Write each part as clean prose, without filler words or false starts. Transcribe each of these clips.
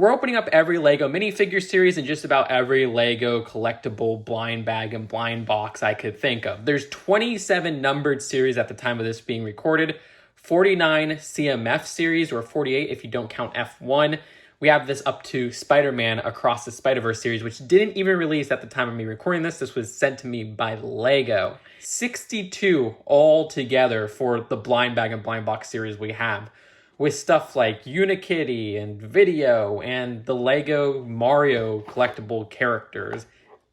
We're opening up every LEGO minifigure series and just about every LEGO collectible blind bag and blind box I could think of. There's 27 numbered series at the time of this being recorded, 49 CMF series, or 48 if you don't count F1. We have this up to Spider-Man Across the Spider-Verse series, which didn't even release at the time of me recording this. This was sent to me by LEGO. 62 all together for the blind bag and blind box series we have, with stuff like Unikitty and Vidiyo and the LEGO Mario collectible characters.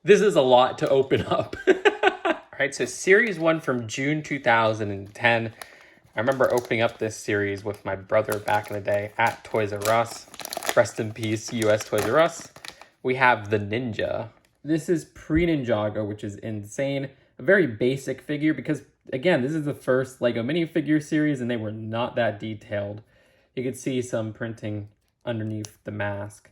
This is a lot to open up. All right, so Series 1 from June 2010. I remember opening up this series with my brother back in the day at Toys R Us. Rest in peace, US Toys R Us. We have the Ninja. This is pre-Ninjago, which is insane. A very basic figure because, again, this is the first LEGO minifigure series and they were not that detailed. You could see some printing underneath the mask.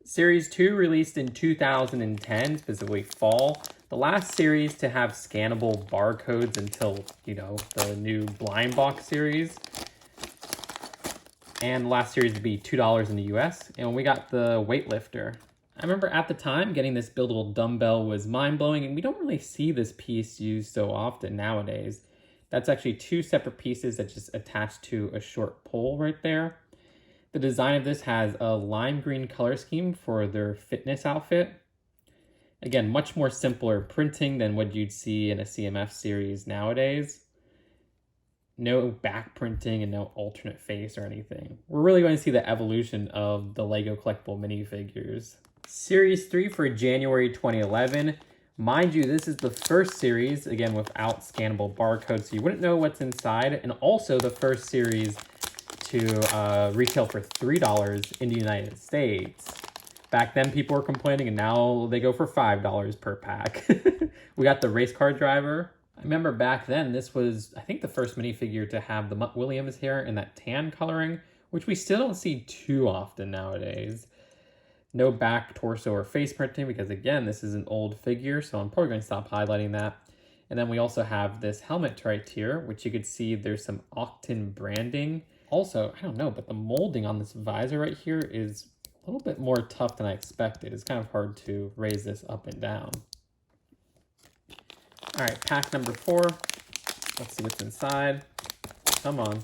Series 2 released in 2010, specifically fall. The last series to have scannable barcodes until, the new blind box series. And the last series to be $2 in the US. And we got the weightlifter. I remember at the time getting this buildable dumbbell was mind-blowing, and we don't really see this piece used so often nowadays. That's actually two separate pieces that just attach to a short pole right there. The design of this has a lime green color scheme for their fitness outfit. Again, much more simpler printing than what you'd see in a CMF series nowadays. No back printing and no alternate face or anything. We're really going to see the evolution of the LEGO collectible minifigures. Series 3 for January 2011. Mind you, this is the first series, again, without scannable barcodes, so you wouldn't know what's inside, and also the first series to retail for $3 in the United States. Back then, people were complaining, and now they go for $5 per pack. We got the race car driver. I remember back then, this was, I think, the first minifigure to have the Mutt Williams hair in that tan coloring, which we still don't see too often nowadays. No back, torso, or face printing because, again, this is an old figure, so I'm probably going to stop highlighting that. And then we also have this helmet right here, which you could see there's some Octan branding. Also, I don't know, but the molding on this visor right here is a little bit more tough than I expected. It's kind of hard to raise this up and down. All right, pack number 4. Let's see what's inside. Come on.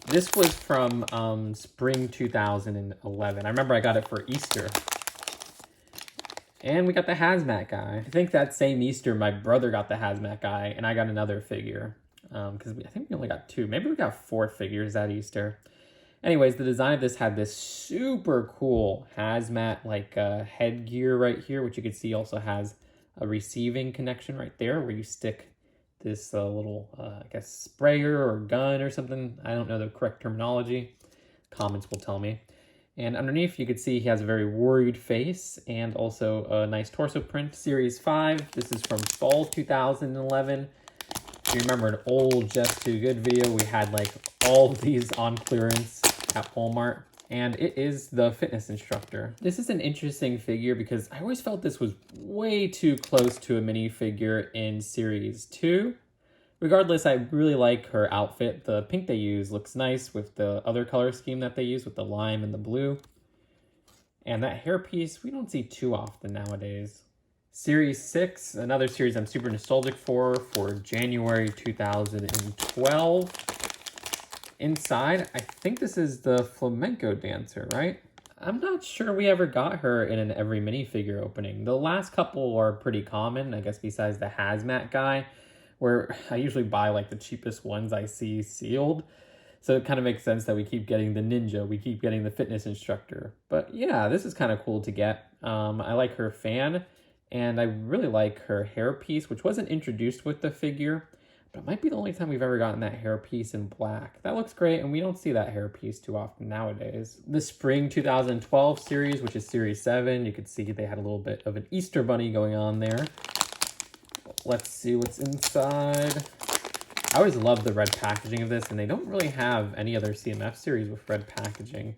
This was from spring 2011. I remember I got it for Easter. And we got the hazmat guy. I think that same Easter, my brother got the hazmat guy, and I got another figure. Because I think we only got 2. Maybe we got 4 figures that Easter. Anyways, the design of this had this super cool hazmat headgear right here, which you can see also has a receiving connection right there where you stick this little, I guess, sprayer or gun or something. I don't know the correct terminology. Comments will tell me. And underneath, you can see he has a very worried face and also a nice torso print. Series 5, this is from fall 2011. If you remember an old Just Too Good video, we had all of these on clearance at Walmart. And it is the fitness instructor. This is an interesting figure because I always felt this was way too close to a minifigure in Series 2. Regardless, I really like her outfit. The pink they use looks nice with the other color scheme that they use with the lime and the blue. And that hairpiece, we don't see too often nowadays. Series 6, another series I'm super nostalgic for January 2012. Inside, I think this is the flamenco dancer, right? I'm not sure we ever got her in an every minifigure opening. The last couple are pretty common, I guess, besides the hazmat guy, where I usually buy the cheapest ones I see sealed. So it kind of makes sense that we keep getting the ninja, we keep getting the fitness instructor. But yeah, this is kind of cool to get. I like her fan, and I really like her hairpiece, which wasn't introduced with the figure. But it might be the only time we've ever gotten that hairpiece in black. That looks great, and we don't see that hairpiece too often nowadays. The spring 2012 series, which is Series 7, you could see they had a little bit of an Easter bunny going on there. Let's see what's inside. I always love the red packaging of this, and they don't really have any other CMF series with red packaging.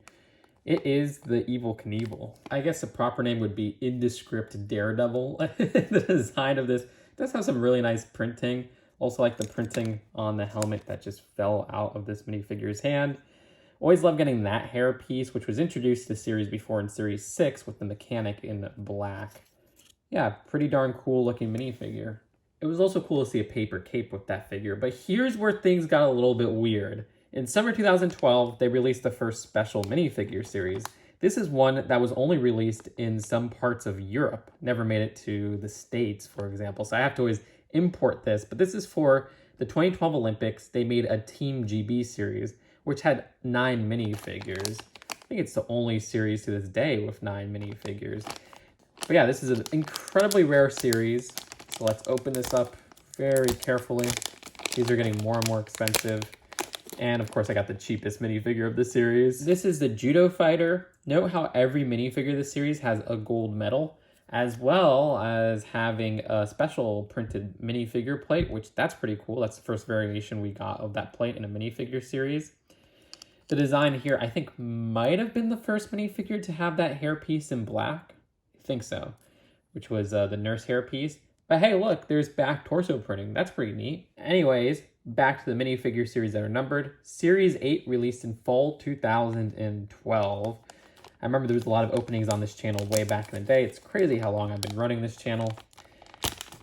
It is the Evel Knievel. I guess the proper name would be Indescript Daredevil. The design of this does have some really nice printing. Also like the printing on the helmet that just fell out of this minifigure's hand. Always love getting that hair piece, which was introduced to the series before in Series 6 with the mechanic in black. Yeah, pretty darn cool looking minifigure. It was also cool to see a paper cape with that figure, but here's where things got a little bit weird. In summer 2012, they released the first special minifigure series. This is one that was only released in some parts of Europe, never made it to the States, for example, so I have to always import this, but this is for the 2012 Olympics. They made a Team GB series, which had 9 minifigures. I think it's the only series to this day with 9 minifigures. But yeah, this is an incredibly rare series. So let's open this up very carefully. These are getting more and more expensive. And of course, I got the cheapest minifigure of the series. This is the Judo Fighter. Note how every minifigure of the series has a gold medal, as well as having a special printed minifigure plate, which that's pretty cool. That's the first variation we got of that plate in a minifigure series. The design here, I think, might have been the first minifigure to have that hairpiece in black. I think so, which was the nurse hairpiece. But hey, look, there's back torso printing. That's pretty neat. Anyways, back to the minifigure series that are numbered. Series 8 released in fall 2012. I remember there was a lot of openings on this channel way back in the day. It's crazy how long I've been running this channel.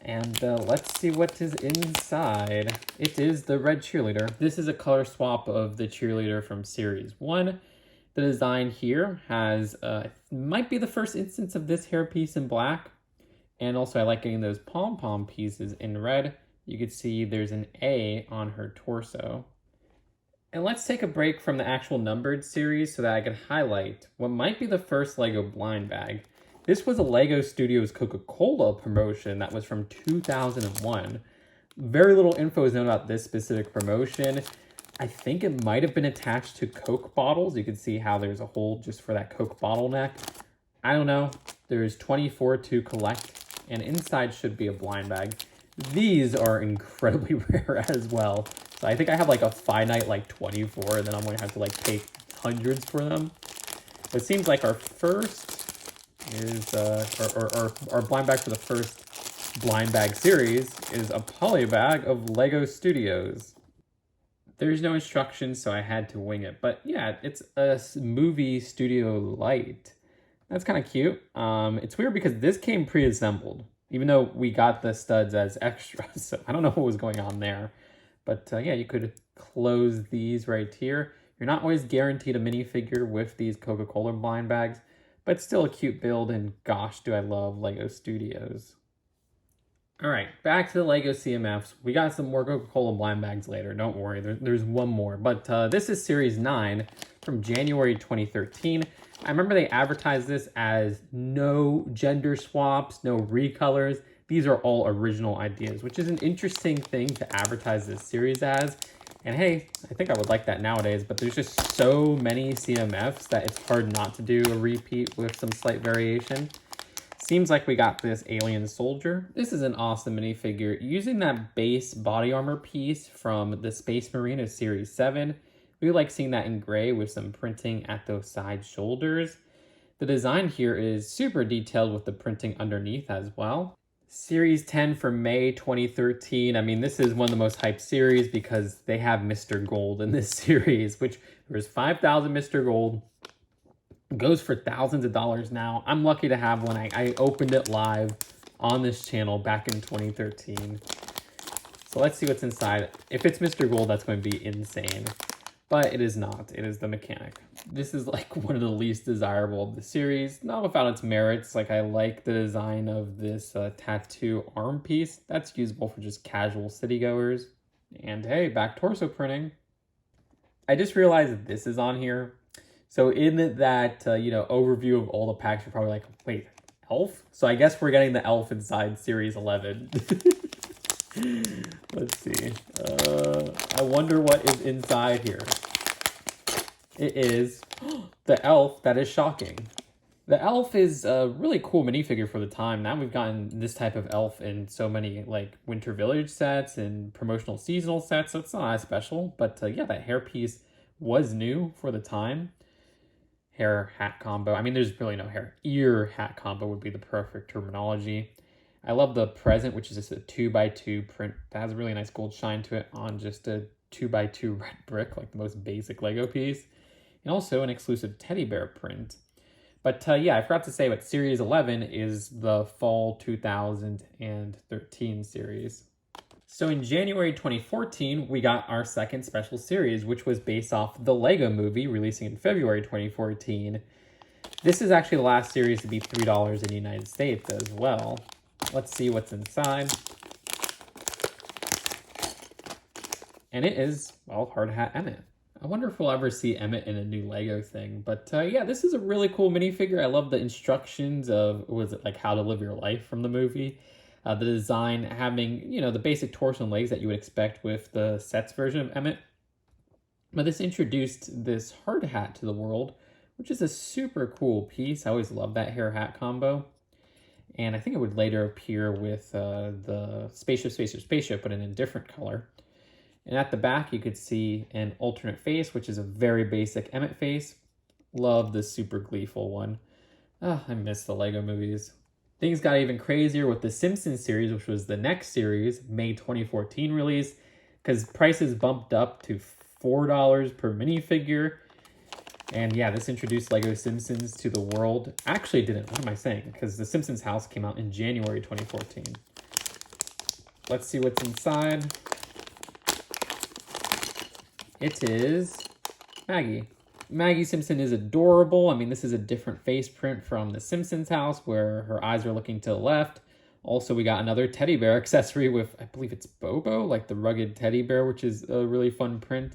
And let's see what is inside. It is the red cheerleader. This is a color swap of the cheerleader from Series 1. The design here has, might be the first instance of this hairpiece in black. And also I like getting those pom-pom pieces in red. You can see there's an A on her torso. And let's take a break from the actual numbered series so that I can highlight what might be the first LEGO blind bag. This was a LEGO Studios Coca-Cola promotion that was from 2001. Very little info is known about this specific promotion. I think it might have been attached to Coke bottles. You can see how there's a hole just for that Coke bottle neck. I don't know. There's 24 to collect, and inside should be a blind bag. These are incredibly rare as well. So I think I have like a finite like 24, and then I'm going to have to like take hundreds for them. So it seems like our first is, our blind bag for the first blind bag series is a poly bag of LEGO Studios. There's no instructions, so I had to wing it. But yeah, it's a movie studio light. That's kind of cute. It's weird because this came pre-assembled, even though we got the studs as extras. So I don't know what was going on there. But yeah, you could close these right here. You're not always guaranteed a minifigure with these Coca-Cola blind bags, but still a cute build, and gosh, do I love LEGO Studios. All right, back to the LEGO CMFs. We got some more Coca-Cola blind bags later, don't worry, there's one more. But this is Series 9 from January 2013. I remember they advertised this as no gender swaps, no recolors. These are all original ideas, which is an interesting thing to advertise this series as. And hey, I think I would like that nowadays, but there's just so many CMFs that it's hard not to do a repeat with some slight variation. Seems like we got this alien soldier. This is an awesome minifigure. Using that base body armor piece from the Space Marine of Series 7. We like seeing that in gray with some printing at those side shoulders. The design here is super detailed with the printing underneath as well. Series 10 from May 2013. I mean, this is one of the most hyped series because they have Mr. Gold in this series, which there's 5,000 Mr. Gold. Goes for thousands of dollars now. I'm lucky to have one. I opened it live on this channel back in 2013. So let's see what's inside. If it's Mr. Gold, that's going to be insane. But it is not. It is the mechanic. This is like one of the least desirable of the series. Not without its merits. Like I like the design of this tattoo arm piece. That's usable for just casual citygoers. And hey, back torso printing. I just realized that this is on here. So in that, overview of all the packs, you're probably like, wait, elf? So I guess we're getting the elf inside Series 11. Let's see. I wonder what is inside here. It is the elf that is shocking. The elf is a really cool minifigure for the time. Now we've gotten this type of elf in so many like Winter Village sets and promotional seasonal sets, so it's not as special. But yeah, that hairpiece was new for the time. Hair hat combo. I mean, there's really no hair. Ear hat combo would be the perfect terminology. I love the present, which is just a 2x2 print that has a really nice gold shine to it on just a 2x2 red brick, like the most basic Lego piece. and also an exclusive teddy bear print. But yeah, I forgot to say, but Series 11 is the fall 2013 series. So in January 2014, we got our second special series, which was based off the LEGO Movie, releasing in February 2014. This is actually the last series to be $3 in the United States as well. Let's see what's inside. And it is, well, Hard Hat Emmett. I wonder if we'll ever see Emmett in a new LEGO thing. But yeah, this is a really cool minifigure. I love the instructions of, was it like How to Live Your Life from the movie? The design having, you know, the basic torso and legs that you would expect with the sets version of Emmett. But this introduced this hard hat to the world, which is a super cool piece. I always love that hair hat combo. And I think it would later appear with the spaceship, but in a different color. And at the back, you could see an alternate face, which is a very basic Emmett face. Love the super gleeful one. Oh, I miss the LEGO movies. Things got even crazier with the Simpsons series, which was the next series, May 2014 release, because prices bumped up to $4 per minifigure. And yeah, this introduced LEGO Simpsons to the world. Actually didn't, what am I saying? Because the Simpsons house came out in January 2014. Let's see what's inside. It is Maggie. Maggie Simpson is adorable. I mean, this is a different face print from the Simpsons house where her eyes are looking to the left. Also, we got another teddy bear accessory with, I believe it's Bobo, like the rugged teddy bear, which is a really fun print.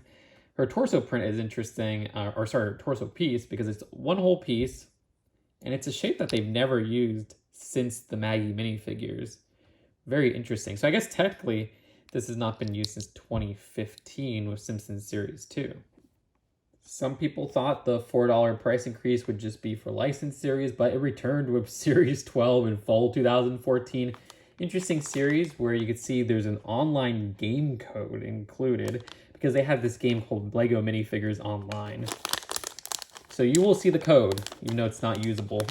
Her torso print is interesting, her torso piece, because it's one whole piece, and it's a shape that they've never used since the Maggie minifigures. Very interesting. So I guess technically, this has not been used since 2015 with Simpsons Series 2. Some people thought the $4 price increase would just be for licensed series, but it returned with Series 12 in fall 2014. Interesting series where you could see there's an online game code included because they have this game called LEGO Minifigures Online. So you will see the code, even though it's not usable.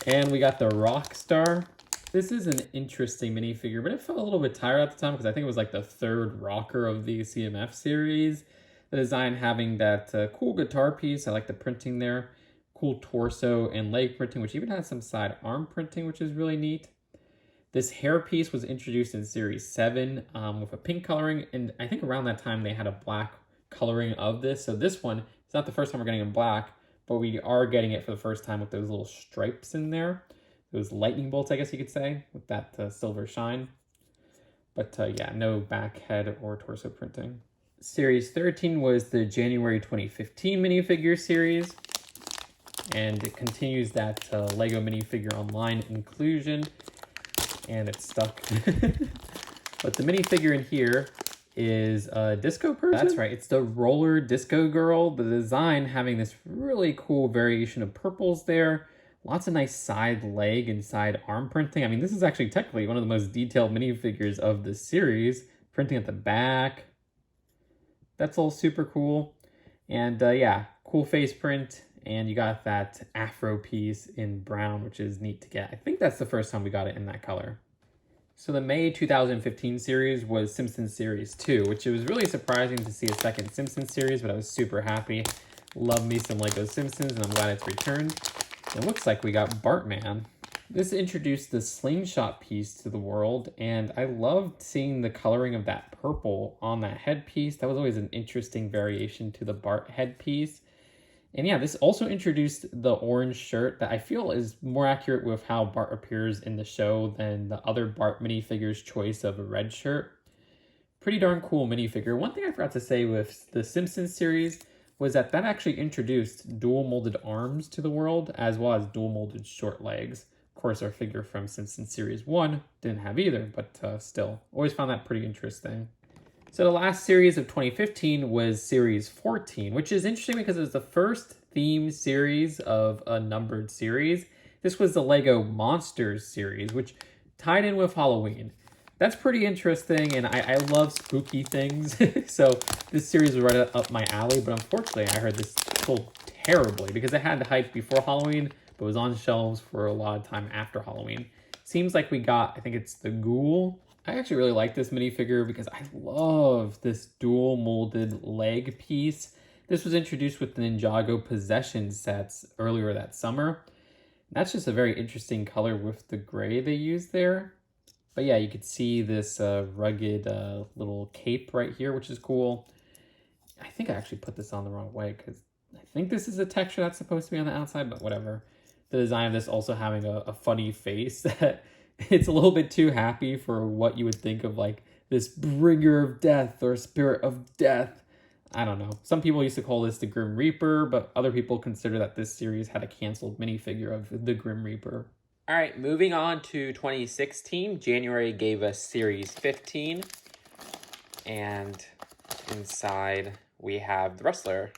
And we got the Rockstar. This is an interesting minifigure, but it felt a little bit tired at the time because I think it was like the third rocker of the CMF series. The design having that cool guitar piece. I like the printing there. Cool torso and leg printing, which even has some side arm printing, which is really neat. This hair piece was introduced in Series 7 with a pink coloring, and I think around that time they had a black coloring of this. So this one, it's not the first time we're getting it in black, but we are getting it for the first time with those little stripes in there. Those lightning bolts, I guess you could say, with that silver shine. But yeah, no back, head, or torso printing. Series 13 was the January 2015 minifigure series, and it continues that LEGO Minifigure Online inclusion, and it's stuck. But the minifigure in here is a disco person. That's right, it's the roller disco girl. The design having this really cool variation of purples there. Lots of nice side leg and side arm printing. I mean, this is actually technically one of the most detailed minifigures of the series. Printing at the back. That's all super cool. And yeah, cool face print. And you got that afro piece in brown, which is neat to get. I think that's the first time we got it in that color. So the May 2015 series was Simpsons Series 2, which it was really surprising to see a second Simpsons series, but I was super happy. Love me some LEGO Simpsons, and I'm glad it's returned. It looks like we got Bartman. This introduced the slingshot piece to the world, and I loved seeing the coloring of that purple on that headpiece. That was always an interesting variation to the Bart headpiece. And yeah, this also introduced the orange shirt that I feel is more accurate with how Bart appears in the show than the other Bart minifigures' choice of a red shirt. Pretty darn cool minifigure. One thing I forgot to say with the Simpsons series was that actually introduced dual molded arms to the world, as well as dual molded short legs. Of course, our figure from Simpsons Series 1 didn't have either, but still, always found that pretty interesting. So the last series of 2015 was Series 14, which is interesting because it was the first theme series of a numbered series. This was the LEGO Monsters series, which tied in with Halloween. That's pretty interesting, and I love spooky things, so this series was right up my alley, but unfortunately I heard this sold terribly because it had hype before Halloween, but was on shelves for a lot of time after Halloween. Seems like we got, I think it's the Ghoul. I actually really like this minifigure because I love this dual molded leg piece This was introduced with the Ninjago possession sets earlier that summer. That's just a very interesting color with the gray they used there. But yeah, you could see this rugged little cape right here, which is cool. I think I actually put this on the wrong way because I think this is a texture that's supposed to be on the outside, but whatever. The design of this also having a funny face that it's a little bit too happy for what you would think of like this bringer of death or spirit of death. I don't know. Some people used to call this the Grim Reaper, but other people consider that this series had a canceled minifigure of the Grim Reaper. All right, moving on to 2016. January gave us Series 15. And inside we have the wrestler.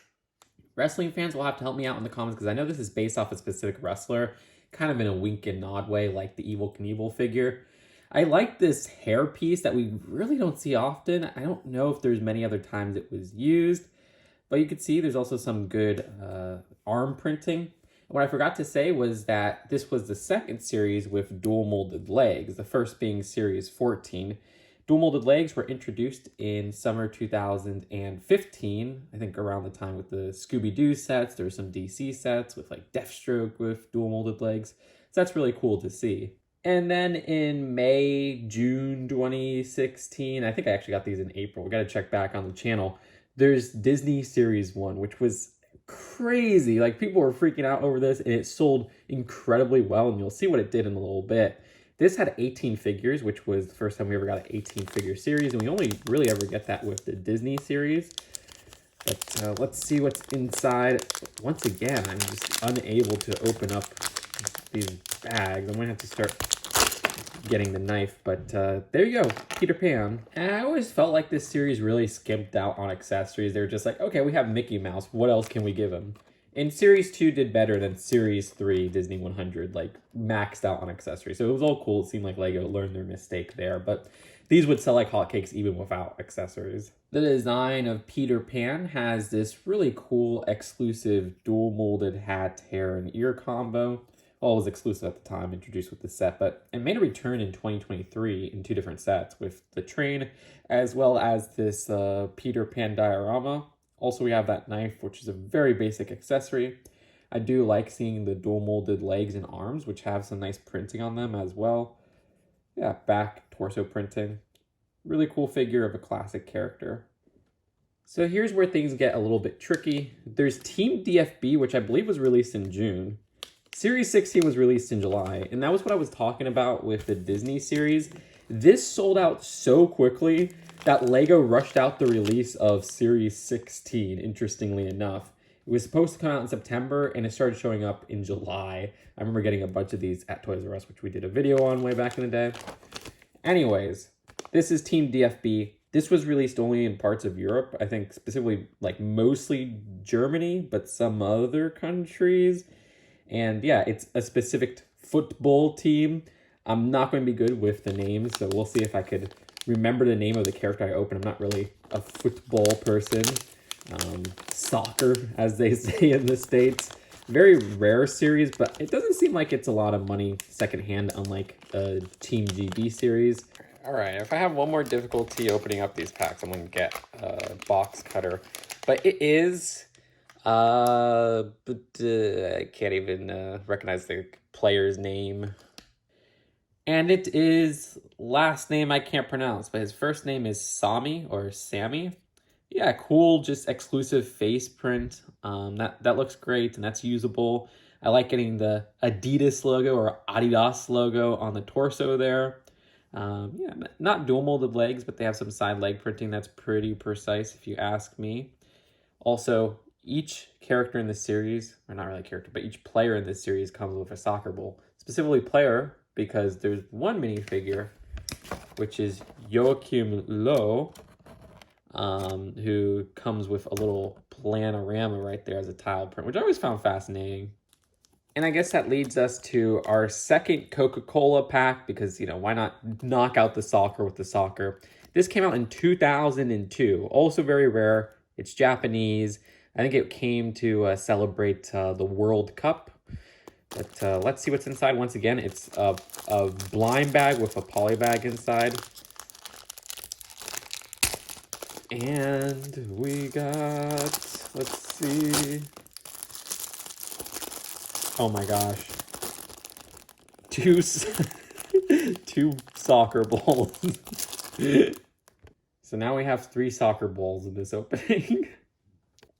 Wrestling fans will have to help me out in the comments because I know this is based off a specific wrestler, kind of in a wink and nod way, like the Evel Knievel figure. I like this hair piece that we really don't see often. I don't know if there's many other times it was used, but you can see there's also some good arm printing. What I forgot to say was that this was the second series with dual molded legs, the first being Series 14. Dual molded legs were introduced in summer 2015, I think around the time with the Scooby-Doo sets. There were some DC sets with like Deathstroke with dual molded legs. So that's really cool to see. And then in May, June 2016, I think I actually got these in April. We got to check back on the channel. There's Disney Series 1, which was crazy. Like people were freaking out over this and it sold incredibly well. And you'll see what it did in a little bit. This had 18 figures, which was the first time we ever got an 18 figure series. And we only really ever get that with the Disney series. But let's see what's inside. Once again, I'm just unable to open up these bags. I'm gonna have to start getting the knife, but there you go, Peter Pan. And I always felt like this series really skimped out on accessories. They were just like, okay, we have Mickey Mouse, what else can we give him? And Series 2 did better than Series 3 Disney 100, like maxed out on accessories. So it was all cool. It seemed like LEGO learned their mistake there, but these would sell like hotcakes even without accessories. The design of Peter Pan has this really cool exclusive dual molded hat, hair, and ear combo. Well, it was exclusive at the time, introduced with the set, but it made a return in 2023 in 2 different sets with the train as well as this Peter Pan diorama. Also, we have that knife, which is a very basic accessory. I do like seeing the dual molded legs and arms, which have some nice printing on them as well. Yeah, back torso printing. Really cool figure of a classic character. So here's where things get a little bit tricky. There's Team DFB, which I believe was released in June. Series 16 was released in July, and that was what I was talking about with the Disney series. This sold out so quickly that LEGO rushed out the release of Series 16, interestingly enough. It was supposed to come out in September, and it started showing up in July. I remember getting a bunch of these at Toys R Us, which we did a video on way back in the day. Anyways, this is Team DFB. This was released only in parts of Europe, I think specifically like mostly Germany, but some other countries. And yeah, it's a specific football team. I'm not going to be good with the names, so we'll see if I could remember the name of the character I open. I'm not really a football person. Soccer, as they say in the States. Very rare series, but it doesn't seem like it's a lot of money secondhand, unlike a Team GB series. All right, if I have one more difficulty opening up these packs, I'm going to get a box cutter. But it is... I can't even recognize the player's name. And it is last name I can't pronounce, but his first name is Sami or Sammy. Yeah, cool, just exclusive face print. That looks great and that's usable. I like getting the Adidas logo or Adidas logo on the torso there. Yeah, not dual molded legs, but they have some side leg printing that's pretty precise if you ask me. Also, each character in this series, or not really character, but each player in this series comes with a soccer ball. Specifically player, because there's one minifigure, which is Joachim Low, who comes with a little planorama right there as a tile print, which I always found fascinating. And I guess that leads us to our second Coca-Cola pack, because, you know, why not knock out the soccer with the soccer? This came out in 2002, also very rare. It's Japanese. I think it came to celebrate the World Cup. But let's see what's inside. Once again, it's a blind bag with a poly bag inside. And we got Let's see. Oh my gosh. Two soccer balls. So now we have 3 soccer balls in this opening.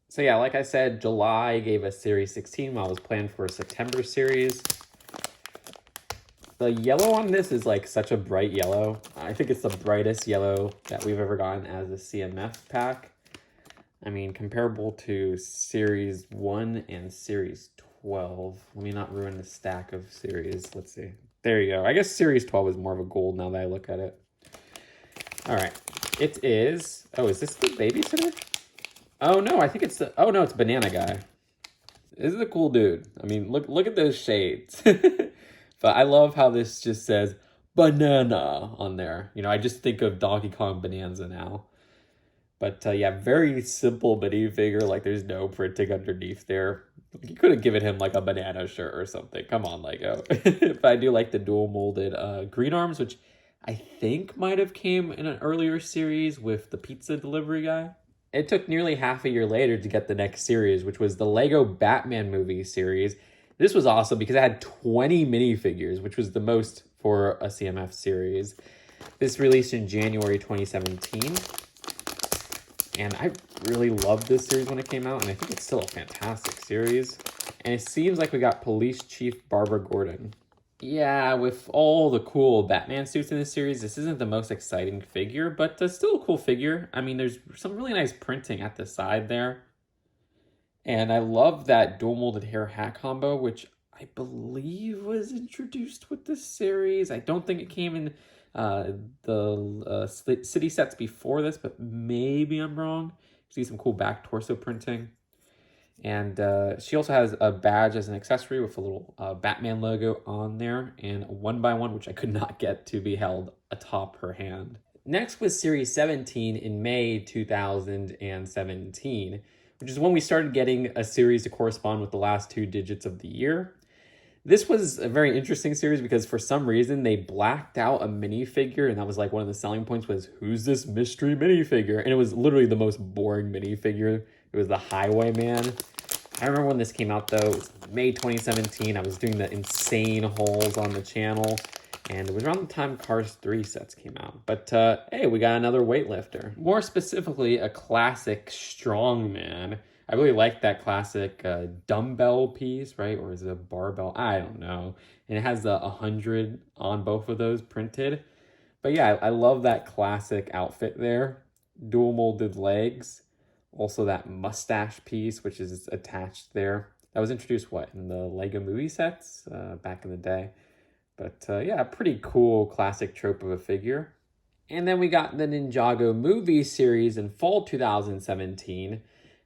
So yeah, like I said, July gave us Series 16 while I was planned for a September series. The yellow on this is like such a bright yellow. I think it's the brightest yellow that we've ever gotten as a CMF pack. I mean, comparable to Series 1 and Series 12. Let me not ruin the stack of series. Let's see. There you go. I guess Series 12 is more of a gold now that I look at it. All right. It is... Oh, is this the babysitter? Oh, no. I think it's the... Oh, no. It's Banana Guy. This is a cool dude. I mean, look at those shades. But I love how this just says banana on there. You know, I just think of Donkey Kong Bonanza now. But yeah, very simple minifigure. Like, there's no printing underneath there. You could have given him like a banana shirt or something. Come on, LEGO. But I do like the dual molded green arms, which I think might have came in an earlier series with the pizza delivery guy. It took nearly half a year later to get the next series, which was the LEGO Batman movie series. This was awesome because it had 20 minifigures, which was the most for a CMF series. This released in January 2017. And I really loved this series when it came out, and I think it's still a fantastic series. And it seems like we got Police Chief Barbara Gordon. Yeah, with all the cool Batman suits in this series, this isn't the most exciting figure, but still a cool figure. I mean, there's some really nice printing at the side there. And I love that dual molded hair hat combo, which I believe was introduced with this series. I don't think it came in the city sets before this, but maybe I'm wrong. See some cool back torso printing. And she also has a badge as an accessory with a little Batman logo on there, and a 1x1, which I could not get to be held atop her hand. Next was Series 17 in May 2017, which is when we started getting a series to correspond with the last 2 digits of the year. This was a very interesting series because for some reason they blacked out a minifigure, and that was like one of the selling points was, who's this mystery minifigure? And it was literally the most boring minifigure. It was the Highwayman. I remember when this came out though, it was May 2017. I was doing the insane hauls on the channel, and it was around the time Cars 3 sets came out. But hey, we got another weightlifter. More specifically, a classic strongman. I really like that classic dumbbell piece, right? Or is it a barbell? I don't know. And it has the 100 on both of those printed. But yeah, I love that classic outfit there. Dual molded legs. Also that mustache piece, which is attached there. That was introduced, what, in the LEGO movie sets back in the day. But yeah, a pretty cool classic trope of a figure. And then we got the Ninjago movie series in fall 2017.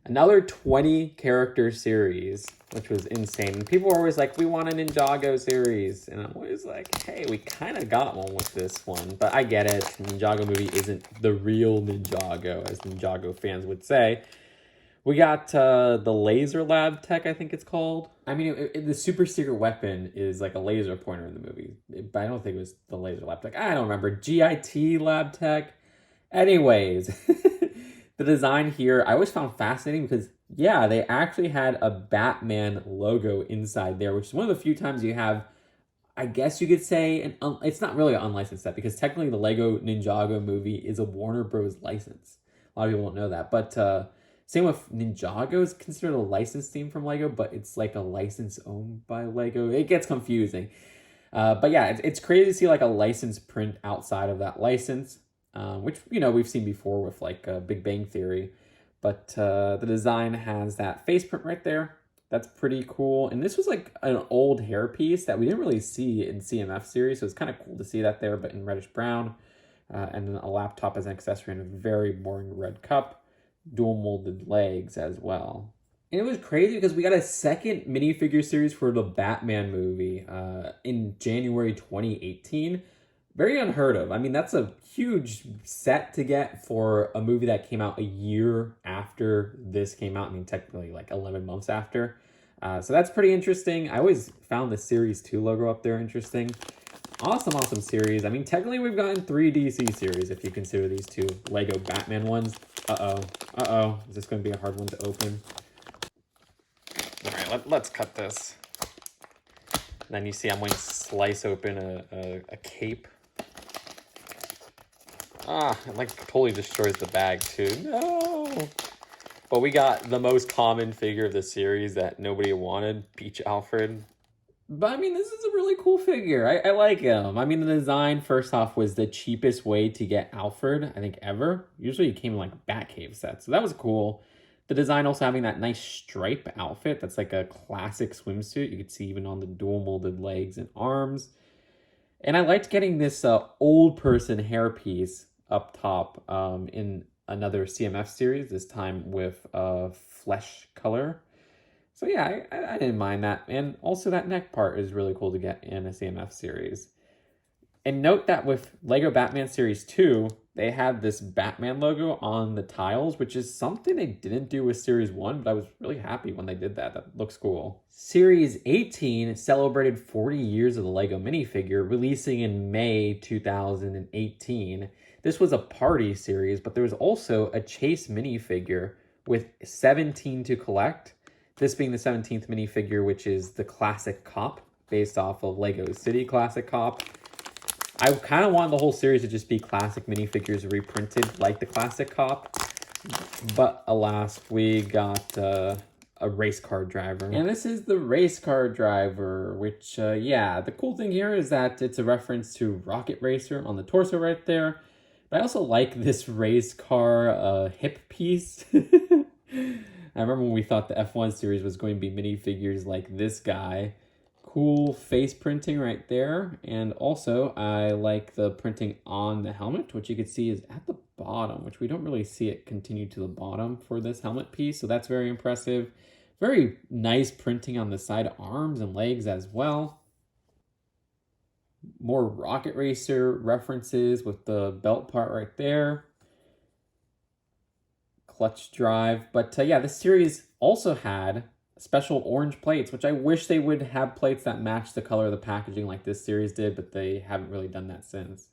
Another 20 character series, which was insane. And people were always like, we want a Ninjago series. And I'm always like, hey, we kind of got one with this one. But I get it. Ninjago movie isn't the real Ninjago, as Ninjago fans would say. We got the Laser Lab Tech, I think it's called. I mean, the super secret weapon is like a laser pointer in the movie. But I don't think it was the Laser Lab Tech. I don't remember. GIT Lab Tech. Anyways. The design here, I always found fascinating because, yeah, they actually had a Batman logo inside there, which is one of the few times you have, I guess you could say, it's not really an unlicensed set because technically the LEGO Ninjago movie is a Warner Bros. License. A lot of people don't know that. But same with Ninjago is considered a licensed theme from LEGO, but it's like a license owned by LEGO. It gets confusing. But yeah, it's crazy to see like a license print outside of that license. Which, you know, we've seen before with like Big Bang Theory. But the design has that face print right there. That's pretty cool. And this was like an old hair piece that we didn't really see in CMF series. So it's kind of cool to see that there, but in reddish brown. And then a laptop as an accessory and a very boring red cup. Dual molded legs as well. And it was crazy because we got a second minifigure series for the Batman movie in January 2018. Very unheard of. I mean, that's a huge set to get for a movie that came out a year after this came out. I mean, technically like 11 months after. So that's pretty interesting. I always found the Series 2 logo up there interesting. awesome, awesome series. I mean, technically we've gotten 3 DC series if you consider these 2 LEGO Batman ones. Uh-oh. Is this going to be a hard one to open? All right, let's cut this. And then you see I'm going to slice open a cape. Ah, it like totally destroys the bag too. No! But we got the most common figure of the series that nobody wanted, Peach Alfred. But I mean, this is a really cool figure. I like him. I mean, the design, first off, was the cheapest way to get Alfred, I think, ever. Usually it came in like Batcave sets, so that was cool. The design also having that nice stripe outfit that's like a classic swimsuit. You could see even on the dual molded legs and arms. And I liked getting this old person hairpiece up top in another CMF series, this time with flesh color. So yeah, I didn't mind that. And also that neck part is really cool to get in a CMF series. And note that with LEGO Batman Series 2, they had this Batman logo on the tiles, which is something they didn't do with Series 1, but I was really happy when they did that. That looks cool. Series 18 celebrated 40 years of the LEGO minifigure, releasing in May 2018. This was a party series, but there was also a chase minifigure with 17 to collect. This being the 17th minifigure, which is the classic cop, based off of LEGO City Classic Cop. I kind of wanted the whole series to just be classic minifigures reprinted like the classic cop, but alas, we got a race car driver. And this is the race car driver, which, yeah, the cool thing here is that it's a reference to Rocket Racer on the torso right there. But I also like this race car hip piece. I remember when we thought the F1 series was going to be minifigures like this guy. Cool face printing right there. And also, I like the printing on the helmet, which you can see is at the bottom, which we don't really see it continue to the bottom for this helmet piece. So that's very impressive. Very nice printing on the side arms and legs as well. More Rocket Racer references with the belt part right there. Clutch drive. But yeah, this series also had special orange plates, which I wish they would have plates that match the color of the packaging like this series did, but they haven't really done that since.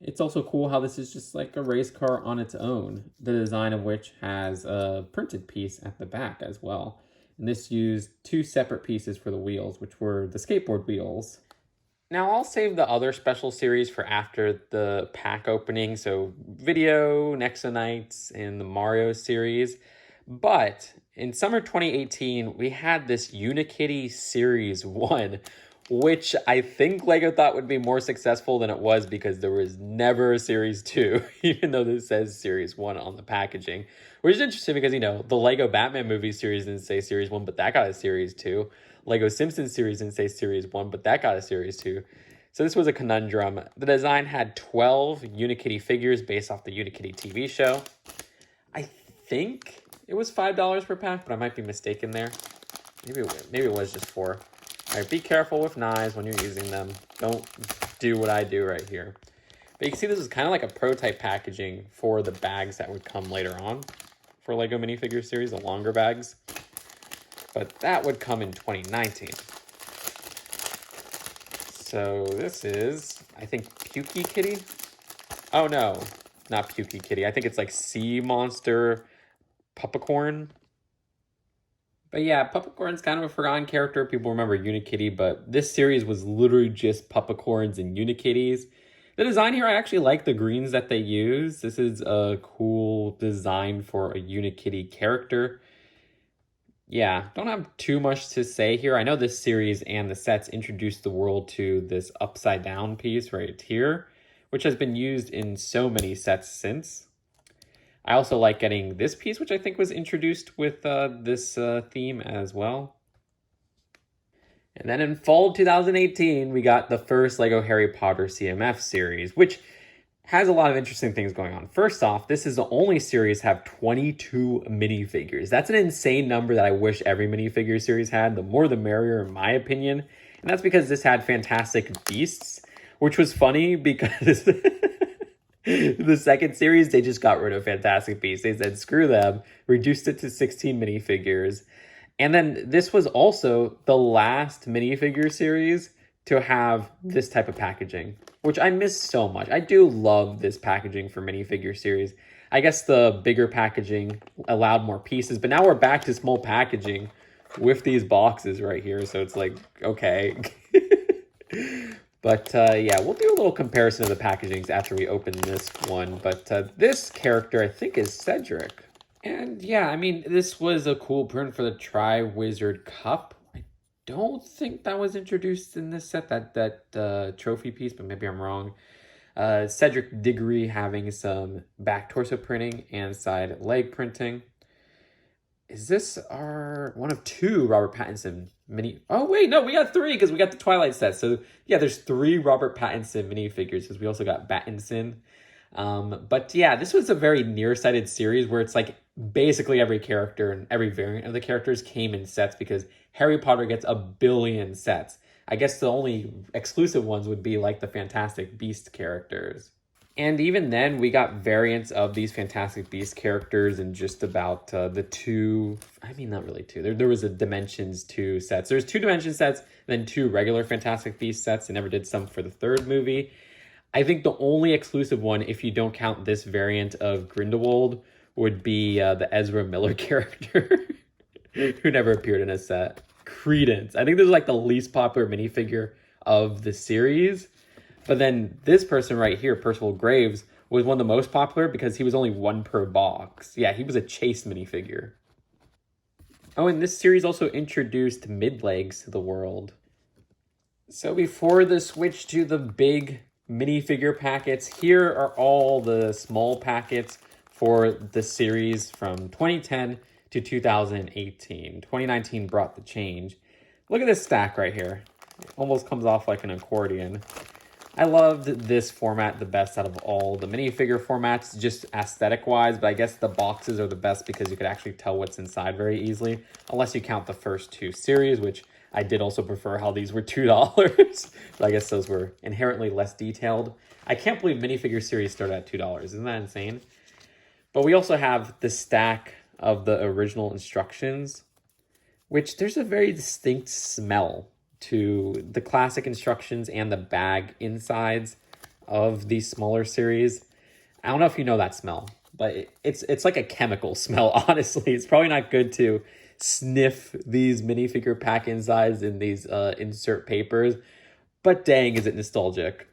It's also cool how this is just like a race car on its own, the design of which has a printed piece at the back as well. And this used 2 separate pieces for the wheels, which were the skateboard wheels. Now I'll save the other special series for after the pack opening, so Vidiyo, Nexo Knights, and the Mario series. But in summer 2018, we had this Unikitty Series 1, which I think LEGO thought would be more successful than it was because there was never a Series 2, even though this says Series 1 on the packaging. Which is interesting because, you know, the LEGO Batman movie series didn't say Series 1, but that got a Series 2. LEGO Simpsons series didn't say Series 1, but that got a Series 2. So this was a conundrum. The design had 12 Unikitty figures based off the Unikitty TV show. I think it was $5 per pack, but I might be mistaken there. Maybe it was just 4. All right, be careful with knives when you're using them. Don't do what I do right here. But you can see this is kind of like a prototype packaging for the bags that would come later on for LEGO Minifigures series, the longer bags. But that would come in 2019. So this is, I think, Pukey Kitty? Oh no, not Pukey Kitty. I think it's like Sea Monster Puppicorn. But yeah, Puppicorn's kind of a forgotten character. People remember Unikitty, but this series was literally just Puppicorns and Unikitties. The design here, I actually like the greens that they use. This is a cool design for a Unikitty character. Yeah, don't have too much to say here. I know this series and the sets introduced the world to this upside down piece right here, which has been used in so many sets since. I also like getting this piece, which I think was introduced with this theme as well. And then in fall 2018, we got the first LEGO Harry Potter CMF series, which has a lot of interesting things going on. First off, this is the only series to have 22 minifigures. That's an insane number that I wish every minifigure series had. The more the merrier, in my opinion. And that's because this had Fantastic Beasts, which was funny because the second series, they just got rid of Fantastic Beasts. They said, screw them, reduced it to 16 minifigures. And then this was also the last minifigure series to have this type of packaging, which I miss so much. I do love this packaging for minifigure series. I guess the bigger packaging allowed more pieces, but now we're back to small packaging with these boxes right here. So it's like, okay. But yeah, we'll do a little comparison of the packagings after we open this one. But this character, I think, is Cedric. And yeah, I mean, this was a cool print for the Tri-Wizard Cup. I don't think that was introduced in this set, that trophy piece, but maybe I'm wrong. Cedric Diggory having some back torso printing and side leg printing. Is this our one of two Robert Pattinson mini? Oh wait, no, we got three because we got the Twilight set. So yeah, there's three Robert Pattinson minifigures because we also got Pattinson. But yeah, this was a very nearsighted series where it's like basically every character and every variant of the characters came in sets because Harry Potter gets a billion sets. I guess the only exclusive ones would be like the Fantastic Beast characters. And even then, we got variants of these Fantastic Beast characters in just about the two, I mean, not really two. There was a Dimensions 2 sets. There's 2 Dimension sets, and then 2 regular Fantastic Beast sets. They never did some for the third movie. I think the only exclusive one, if you don't count this variant of Grindelwald, would be the Ezra Miller character, who never appeared in a set. Credence. I think this is like the least popular minifigure of the series. But then this person right here, Percival Graves, was one of the most popular because he was only 1 per box. Yeah, he was a chase minifigure. Oh, and this series also introduced mid-legs to the world. So before the switch to the big minifigure packets, here are all the small packets for the series from 2010 to 2018. 2019 brought the change. Look at this stack right here. It almost comes off like an accordion. I loved this format the best out of all the minifigure formats, just aesthetic-wise, but I guess the boxes are the best because you could actually tell what's inside very easily, unless you count the first 2 series, which I did also prefer how these were $2, but I guess those were inherently less detailed. I can't believe minifigure series started at $2. Isn't that insane? But we also have the stack of the original instructions, which there's a very distinct smell to the classic instructions and the bag insides of these smaller series. I don't know if you know that smell, but it's like a chemical smell, honestly. It's probably not good to sniff these minifigure pack insides in these insert papers, but dang, is it nostalgic.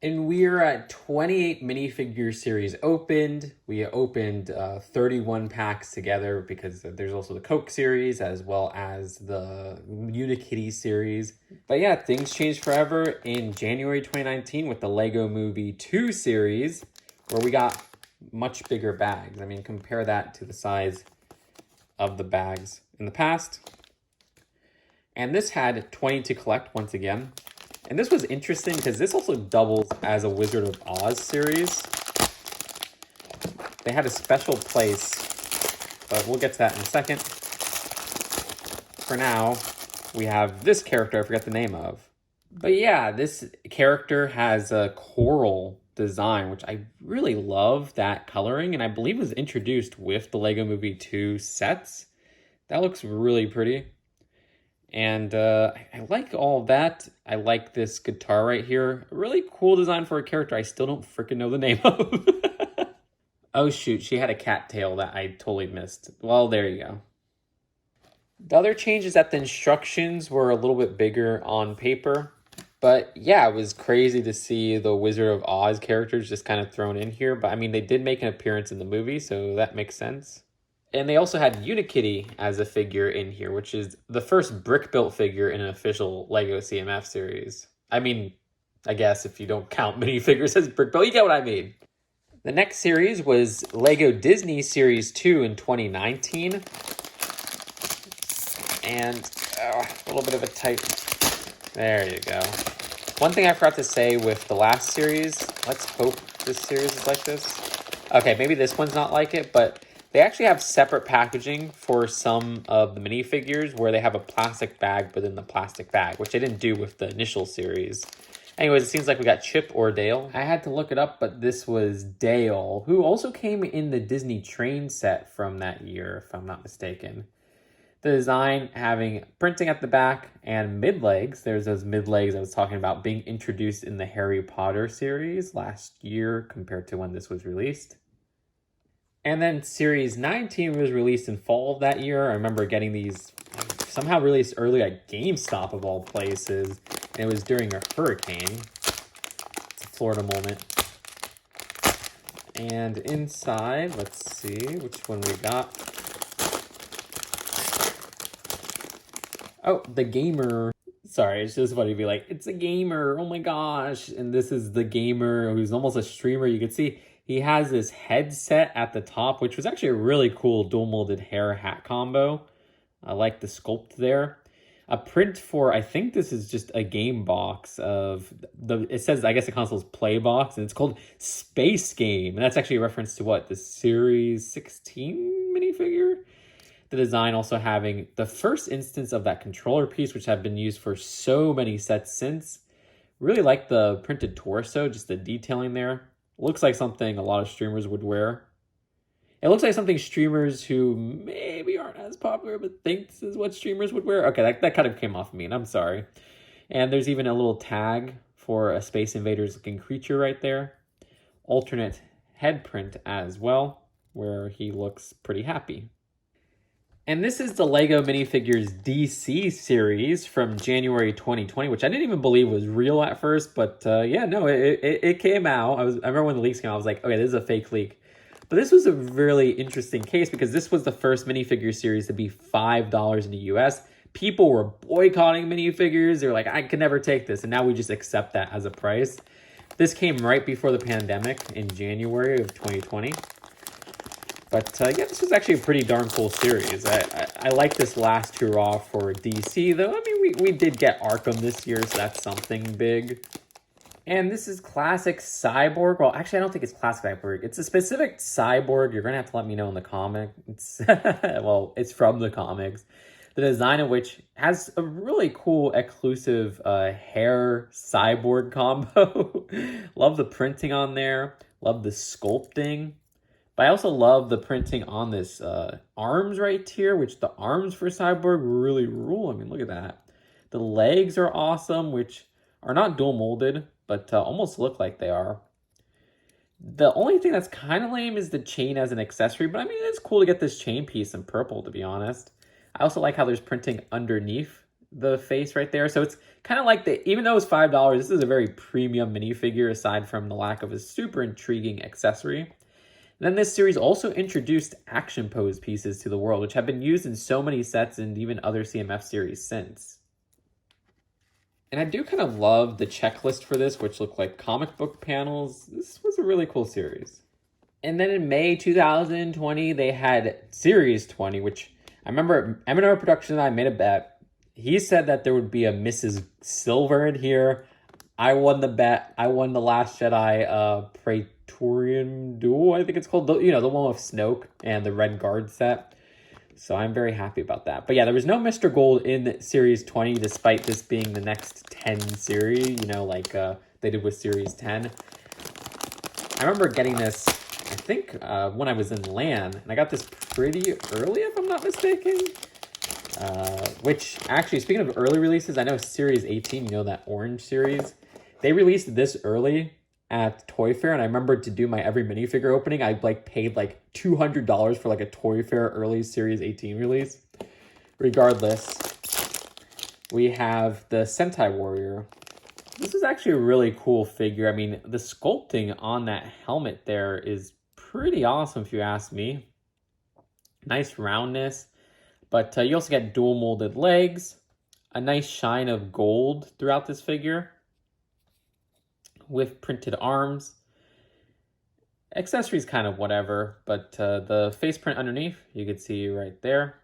And we're at 28 minifigure series opened. We opened 31 packs together because there's also the Coke series as well as the Unikitty series. But yeah, things changed forever in January 2019 with the LEGO Movie 2 series, where we got much bigger bags. I mean, compare that to the size of the bags in the past. And this had 20 to collect once again. And this was interesting because this also doubles as a Wizard of Oz series. They had a special place, but we'll get to that in a second. For now, we have this character I forgot the name of. But yeah, this character has a coral design, which I really love that coloring, and I believe was introduced with the LEGO Movie 2 sets. That looks really pretty. And I like all of that. I like this guitar right here. A really cool design for a character I still don't freaking know the name of. Oh shoot, she had a cat tail that I totally missed. Well, there you go. The other change is that the instructions were a little bit bigger on paper. But yeah, it was crazy to see the Wizard of Oz characters just kind of thrown in here. But I mean, they did make an appearance in the movie, so that makes sense. And they also had Unikitty as a figure in here, which is the first brick-built figure in an official LEGO CMF series. I mean, I guess if you don't count minifigures as brick-built, you get what I mean. The next series was LEGO Disney Series 2 in 2019. And a little bit of a tight... There you go. One thing I forgot to say with the last series, let's hope this series is like this. Okay, maybe this one's not like it, but they actually have separate packaging for some of the minifigures where they have a plastic bag within the plastic bag, which they didn't do with the initial series. Anyways, it seems like we got Chip or Dale. I had to look it up, but this was Dale, who also came in the Disney train set from that year, if I'm not mistaken. The design having printing at the back and mid legs. There's those mid legs I was talking about being introduced in the Harry Potter series last year compared to when this was released. And then Series 19 was released in fall of that year. I remember getting these somehow released early at GameStop of all places. And it was during a hurricane. It's a Florida moment. And inside, let's see which one we got. Oh, the gamer. Sorry, it's just funny to be like, it's a gamer. Oh my gosh. And this is the gamer who's almost a streamer. You can see he has this headset at the top, which was actually a really cool dual molded hair hat combo. I like the sculpt there. A print for, I think this is just a game box of it says, I guess the console's play box, and it's called Space Game. And that's actually a reference to what? The Series 16 minifigure? The design also having the first instance of that controller piece, which have been used for so many sets since. Really like the printed torso, just the detailing there. Looks like something a lot of streamers would wear. It looks like something streamers who maybe aren't as popular but think this is what streamers would wear. Okay, that kind of came off me, and I'm sorry. And there's even a little tag for a Space Invaders looking creature right there. Alternate head print as well, where he looks pretty happy. And this is the LEGO Minifigures DC series from January 2020, which I didn't even believe was real at first, but yeah, no, it came out. I remember when the leaks came out, I was like, okay, this is a fake leak. But this was a really interesting case because this was the first minifigure series to be $5 in the US. People were boycotting minifigures. They're like, I could never take this. And now we just accept that as a price. This came right before the pandemic in January of 2020. But yeah, this was actually a pretty darn cool series. I like this last hurrah for DC, though. I mean, we did get Arkham this year, so that's something big. And this is classic Cyborg. Well, actually, I don't think it's classic Cyborg. It's a specific Cyborg. You're going to have to let me know in the comments. Well, it's from the comics. The design of which has a really cool, exclusive hair Cyborg combo. Love the printing on there. Love the sculpting. But I also love the printing on this arms right here, which the arms for Cyborg really rule. I mean, look at that. The legs are awesome, which are not dual molded, but almost look like they are. The only thing that's kind of lame is the chain as an accessory, but I mean, it's cool to get this chain piece in purple, to be honest. I also like how there's printing underneath the face right there. So it's kind of like even though it's $5, this is a very premium minifigure aside from the lack of a super intriguing accessory. And then this series also introduced action pose pieces to the world, which have been used in so many sets and even other CMF series since. And I do kind of love the checklist for this, which look like comic book panels. This was a really cool series. And then in May 2020, they had Series 20, which I remember M&R Production and I made a bet. He said that there would be a Mrs. Silver in here. I won the bet. I won the Last Jedi Praetorian Duel, I think it's called. You know, the one with Snoke and the Red Guard set. So I'm very happy about that. But yeah, there was no Mr. Gold in Series 20, despite this being the next 10 series, you know, like they did with Series 10. I remember getting this, I think, when I was in LAN, and I got this pretty early, if I'm not mistaken. Which, actually, speaking of early releases, I know Series 18, you know, that orange series, they released this early at Toy Fair, and I remember to do my every minifigure opening, I paid like $200 for like a Toy Fair early Series 18 release. Regardless, we have the Sentai Warrior. This is actually a really cool figure. I mean, the sculpting on that helmet there is pretty awesome if you ask me. Nice roundness, but you also get dual molded legs, a nice shine of gold throughout this figure, with printed arms. Accessories kind of whatever, but the face print underneath, you can see right there.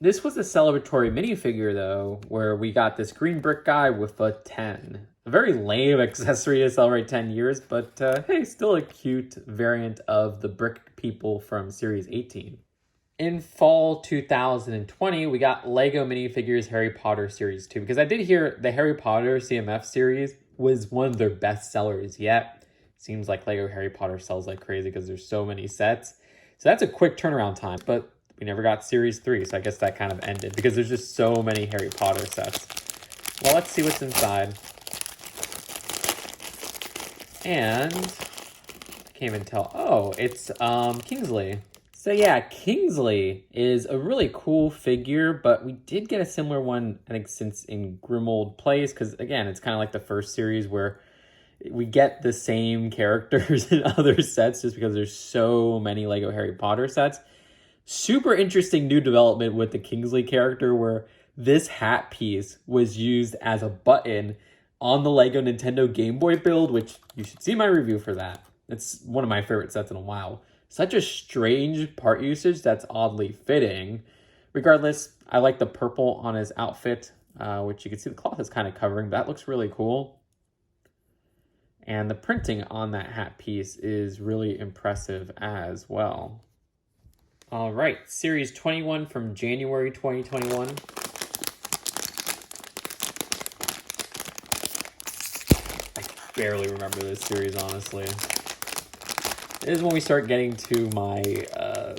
This was a celebratory minifigure, though, where we got this green brick guy with a 10. A very lame accessory to celebrate 10 years, but hey, still a cute variant of the brick people from Series 18. In fall 2020, we got LEGO Minifigures Harry Potter Series 2, because I did hear the Harry Potter CMF series was one of their best sellers yet. Seems like LEGO Harry Potter sells like crazy because there's so many sets. So that's a quick turnaround time. But we never got Series 3, so I guess that kind of ended because there's just so many Harry Potter sets. Well, let's see what's inside. And I can't even tell. Oh, it's Kingsley. So yeah, Kingsley is a really cool figure, but we did get a similar one, I think, since in Grimold Plays, because again, it's kind of like the first series where we get the same characters in other sets just because there's so many LEGO Harry Potter sets. Super interesting new development with the Kingsley character where this hat piece was used as a button on the LEGO Nintendo Game Boy build, which you should see my review for that. It's one of my favorite sets in a while. Such a strange part usage that's oddly fitting. Regardless, I like the purple on his outfit, which you can see the cloth is kind of covering. That looks really cool. And the printing on that hat piece is really impressive as well. All right, Series 21 from January 2021. I barely remember this series, honestly. This is when we start getting to my, a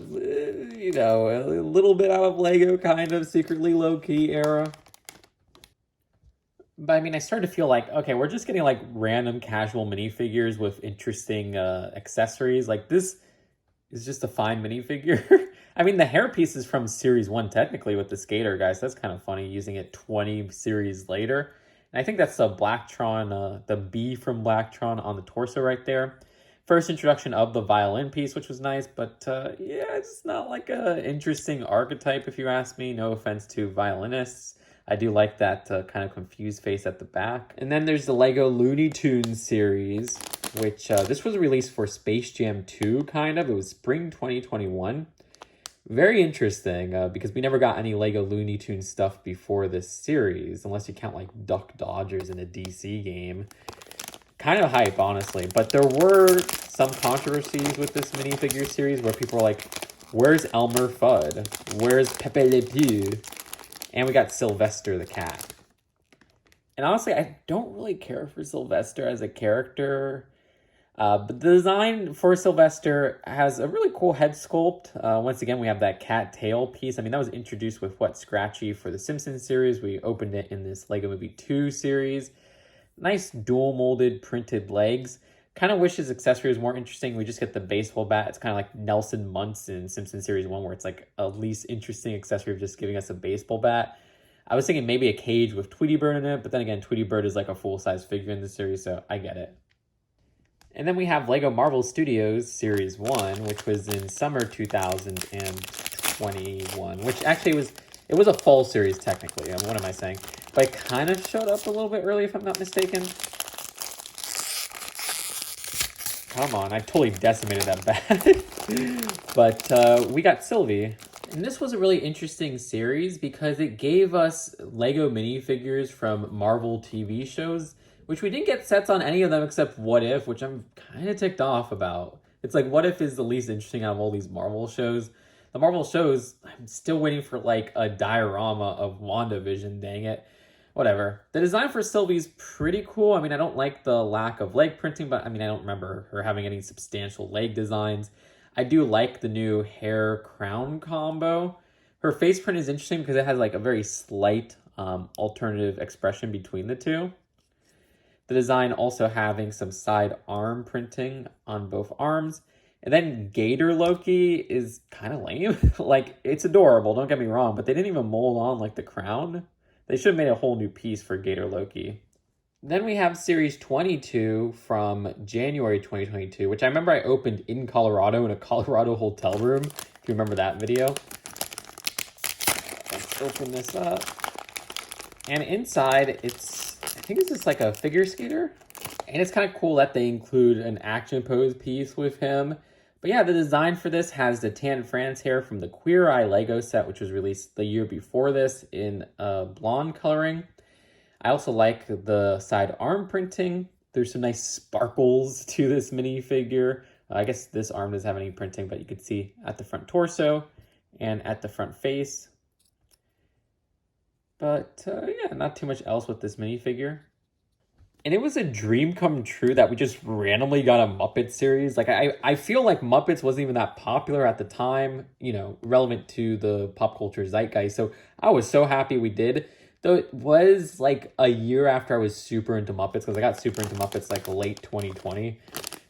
little bit out of LEGO kind of secretly low-key era. But I mean, I started to feel like, okay, we're just getting like random casual minifigures with interesting accessories. Like this is just a fine minifigure. I mean, the hairpiece is from Series 1 technically with the skater, guys. That's kind of funny using it 20 series later. And I think that's the Blacktron, the B from Blacktron on the torso right there. First introduction of the violin piece, which was nice, but yeah, it's not like a interesting archetype if you ask me. No offense to violinists. I do like that kind of confused face at the back. And then there's the LEGO Looney Tunes series, which this was released for Space Jam 2, kind of. It was spring 2021. Very interesting, because we never got any LEGO Looney Tunes stuff before this series, unless you count like Duck Dodgers in a DC game. Kind of hype, honestly. But there were some controversies with this minifigure series where people were like, where's Elmer Fudd? Where's Pepe Le Pew? And we got Sylvester the cat. And honestly, I don't really care for Sylvester as a character. But the design for Sylvester has a really cool head sculpt. Once again, we have that cat tail piece. I mean, that was introduced with Scratchy for the Simpsons series. We opened it in this LEGO Movie 2 series. Nice dual molded printed legs. Kind of wish his accessory was more interesting. We just get the baseball bat. It's kind of like Nelson Muntz in Simpsons Series 1 where it's like a least interesting accessory of just giving us a baseball bat. I was thinking maybe a cage with Tweety Bird in it, but then again, Tweety Bird is like a full-size figure in the series, so I get it. And then we have LEGO Marvel Studios Series 1, which was in summer 2021, which actually was a fall series technically. What am I saying? But it kind of showed up a little bit early, if I'm not mistaken. Come on, I totally decimated that bat. But we got Sylvie. And this was a really interesting series because it gave us LEGO minifigures from Marvel TV shows, which we didn't get sets on any of them except What If, which I'm kind of ticked off about. It's like What If is the least interesting out of all these Marvel shows. The Marvel shows, I'm still waiting for like a diorama of WandaVision, dang it. Whatever. The design for Sylvie's pretty cool. I mean, I don't like the lack of leg printing, but I mean, I don't remember her having any substantial leg designs. I do like the new hair crown combo. Her face print is interesting because it has like a very slight alternative expression between the two. The design also having some side arm printing on both arms. And then Gator Loki is kind of lame. Like, it's adorable, don't get me wrong, but they didn't even mold on like the crown. They should have made a whole new piece for Gator Loki. Then we have Series 22 from January 2022, which I remember I opened in Colorado in a Colorado hotel room, if you remember that video. Let's open this up. And inside, I think it's just like a figure skater. And it's kind of cool that they include an action pose piece with him. But yeah, the design for this has the tan France hair from the Queer Eye LEGO set, which was released the year before this in blonde coloring. I also like the side arm printing. There's some nice sparkles to this minifigure. I guess this arm doesn't have any printing, but you can see at the front torso and at the front face. But yeah, not too much else with this minifigure. And it was a dream come true that we just randomly got a Muppet series. Like, I feel like Muppets wasn't even that popular at the time, you know, relevant to the pop culture zeitgeist. So I was so happy we did. Though it was like a year after I was super into Muppets, because I got super into Muppets like late 2020.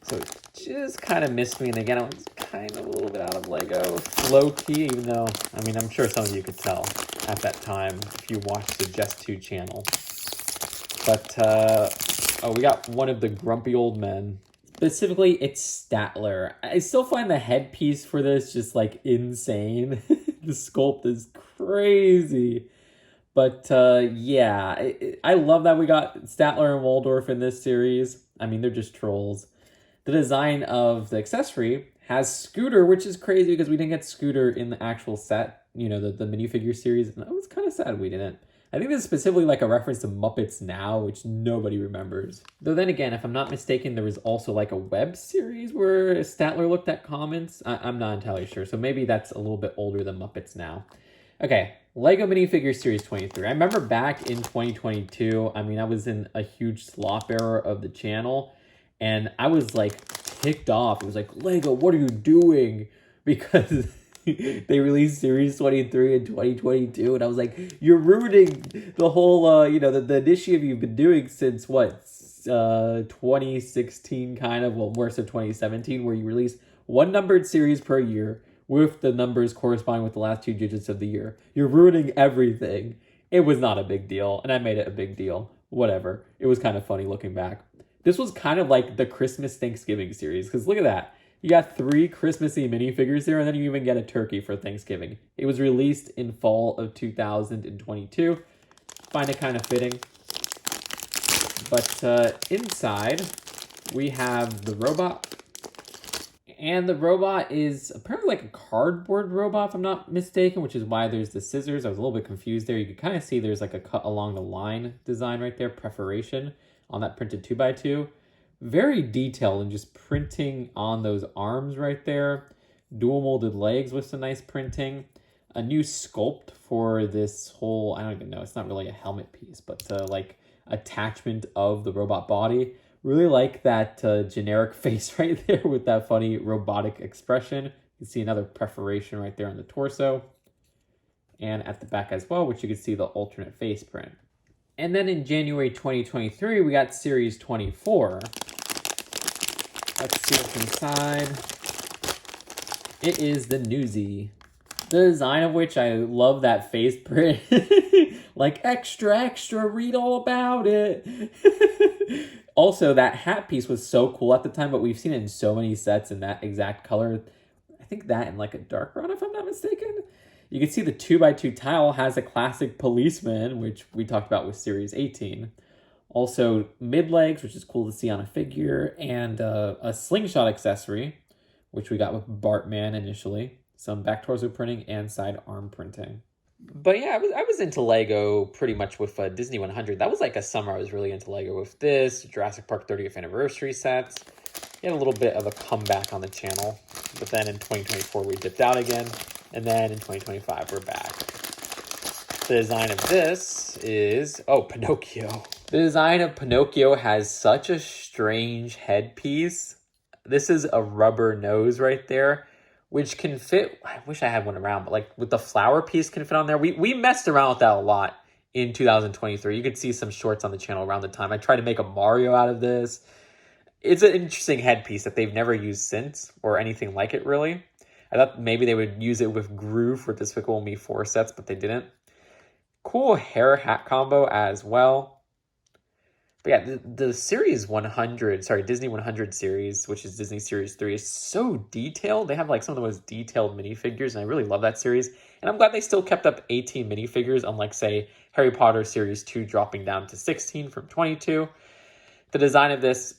So it just kind of missed me. And again, I was kind of a little bit out of LEGO, low key, even though, I mean, I'm sure some of you could tell at that time if you watched the Just 2 channel. But, oh, we got one of the grumpy old men. Specifically, it's Statler. I still find the headpiece for this just, like, insane. The sculpt is crazy. But, yeah, I love that we got Statler and Waldorf in this series. I mean, they're just trolls. The design of the accessory has Scooter, which is crazy because we didn't get Scooter in the actual set, you know, the minifigure series. And I was kind of sad we didn't. I think this is specifically like a reference to Muppets Now, which nobody remembers. Though then again, if I'm not mistaken, there was also like a web series where Statler looked at comments. I'm not entirely sure, so maybe that's a little bit older than Muppets Now. Okay, LEGO Minifigures Series 23. I remember back in 2022, I mean, I was in a huge slop era of the channel, and I was like ticked off. It was like, LEGO, what are you doing? Because they released Series 23 in 2022, and I was like, you're ruining the whole, you know, the initiative you've been doing since, what, 2016 kind of, well, more so 2017, where you release one numbered series per year with the numbers corresponding with the last 2 digits of the year. You're ruining everything. It was not a big deal, and I made it a big deal. Whatever. It was kind of funny looking back. This was kind of like the Christmas Thanksgiving series, because look at that. You got 3 Christmassy minifigures there, and then you even get a turkey for Thanksgiving. It was released in fall of 2022. Find it kind of fitting. But inside, we have the robot. And the robot is apparently like a cardboard robot, if I'm not mistaken, which is why there's the scissors. I was a little bit confused there. You can kind of see there's like a cut along the line design right there, perforation on that printed 2x2. Very detailed and just printing on those arms right there. Dual molded legs with some nice printing. A new sculpt for this whole, I don't even know, it's not really a helmet piece, but like attachment of the robot body. Really like that generic face right there with that funny robotic expression. You can see another perforation right there on the torso. And at the back as well, which you can see the alternate face print. And then in January 2023, we got Series 24. Let's see what's inside. It is the Newsy. The design of which, I love that face print. Like, extra, extra, read all about it. Also, that hat piece was so cool at the time, but we've seen it in so many sets in that exact color. I think that in like a dark brown, if I'm not mistaken. You can see the 2x2 tile has a classic policeman, which we talked about with Series 18. Also, mid-legs, which is cool to see on a figure, and a slingshot accessory, which we got with Bartman initially. Some back torso printing and side arm printing. But yeah, I was into LEGO pretty much with Disney 100. That was like a summer I was really into LEGO with this, Jurassic Park 30th anniversary sets. We had a little bit of a comeback on the channel. But then in 2024, we dipped out again. And then in 2025, we're back. The design of this is, oh, Pinocchio. The design of Pinocchio has such a strange headpiece. This is a rubber nose right there, which can fit, I wish I had one around, but like with the flower piece can fit on there. We messed around with that a lot in 2023. You could see some shorts on the channel around the time. I tried to make a Mario out of this. It's an interesting headpiece that they've never used since, or anything like it really. I thought maybe they would use it with Gru for Despicable Me 4 sets, but they didn't. Cool hair hat combo as well. But yeah, the Series 100, sorry, Disney 100 series, which is Disney Series 3, is so detailed. They have like some of the most detailed minifigures, and I really love that series. And I'm glad they still kept up 18 minifigures, unlike, say, Harry Potter Series 2 dropping down to 16 from 22. The design of this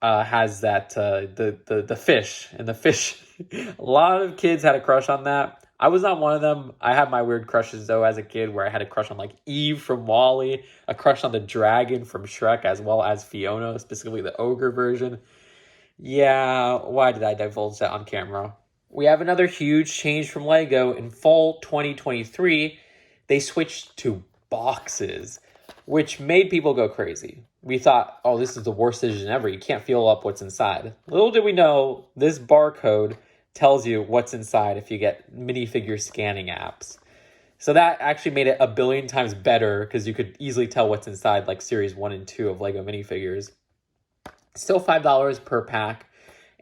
has that, the fish, and the fish, a lot of kids had a crush on that. I was not one of them. I had my weird crushes, though, as a kid, where I had a crush on, like, Eve from WALL-E, a crush on the dragon from Shrek, as well as Fiona, specifically the ogre version. Yeah, why did I divulge that on camera? We have another huge change from LEGO. In fall 2023, they switched to boxes, which made people go crazy. we thought, oh, this is the worst decision ever. You can't feel up what's inside. Little did we know, this barcode tells you what's inside if you get minifigure scanning apps. So that actually made it a billion times better because you could easily tell what's inside, like Series 1 and 2 of LEGO minifigures. Still $5 per pack.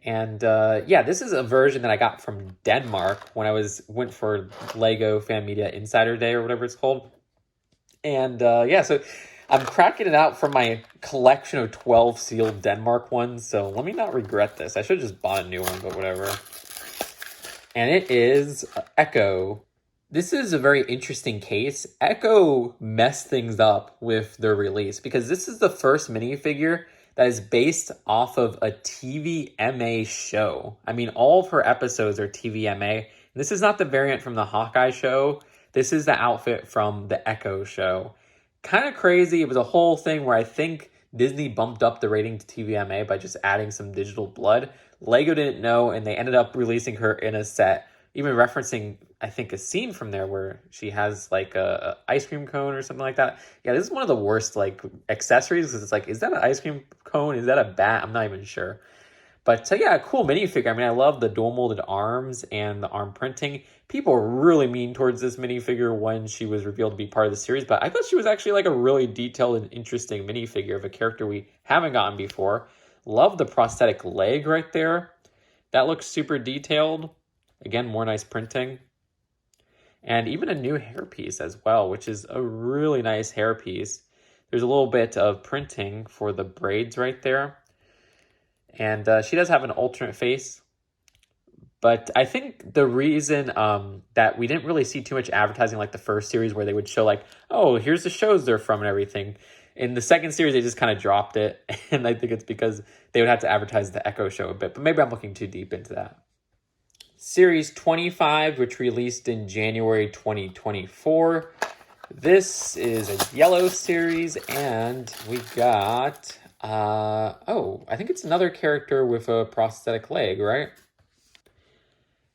And yeah, this is a version that I got from Denmark when I went for LEGO Fan Media Insider Day or whatever it's called. And yeah, so I'm cracking it out from my collection of 12 sealed Denmark ones. So let me not regret this. I should have just bought a new one, but whatever. And it is Echo. This is a very interesting case. Echo messed things up with their release because this is the first minifigure that is based off of a TVMA show. I mean, all of her episodes are TVMA. This is not the variant from the Hawkeye show. This is the outfit from the Echo show. Kind of crazy. It was a whole thing where I think Disney bumped up the rating to TVMA by just adding some digital blood. LEGO didn't know, and they ended up releasing her in a set, even referencing, I think, a scene from there where she has like a ice cream cone or something like that. Yeah, this is one of the worst like accessories because it's like, is that an ice cream cone? Is that a bat? I'm not even sure. But yeah, cool minifigure. I mean, I love the dual molded arms and the arm printing. People were really mean towards this minifigure when she was revealed to be part of the series, but I thought she was actually like a really detailed and interesting minifigure of a character we haven't gotten before. Love the prosthetic leg right there. That looks super detailed. Again, more nice printing. And even a new hairpiece as well, which is a really nice hairpiece. There's a little bit of printing for the braids right there. And she does have an alternate face. But I think the reason that we didn't really see too much advertising like the first series where they would show like, oh, here's the shows they're from and everything. In the second series, they just kind of dropped it. And I think it's because they would have to advertise the Echo show a bit. But maybe I'm looking too deep into that. Series 25, which released in January 2024. This is a yellow series, and we got, oh, I think it's another character with a prosthetic leg, right?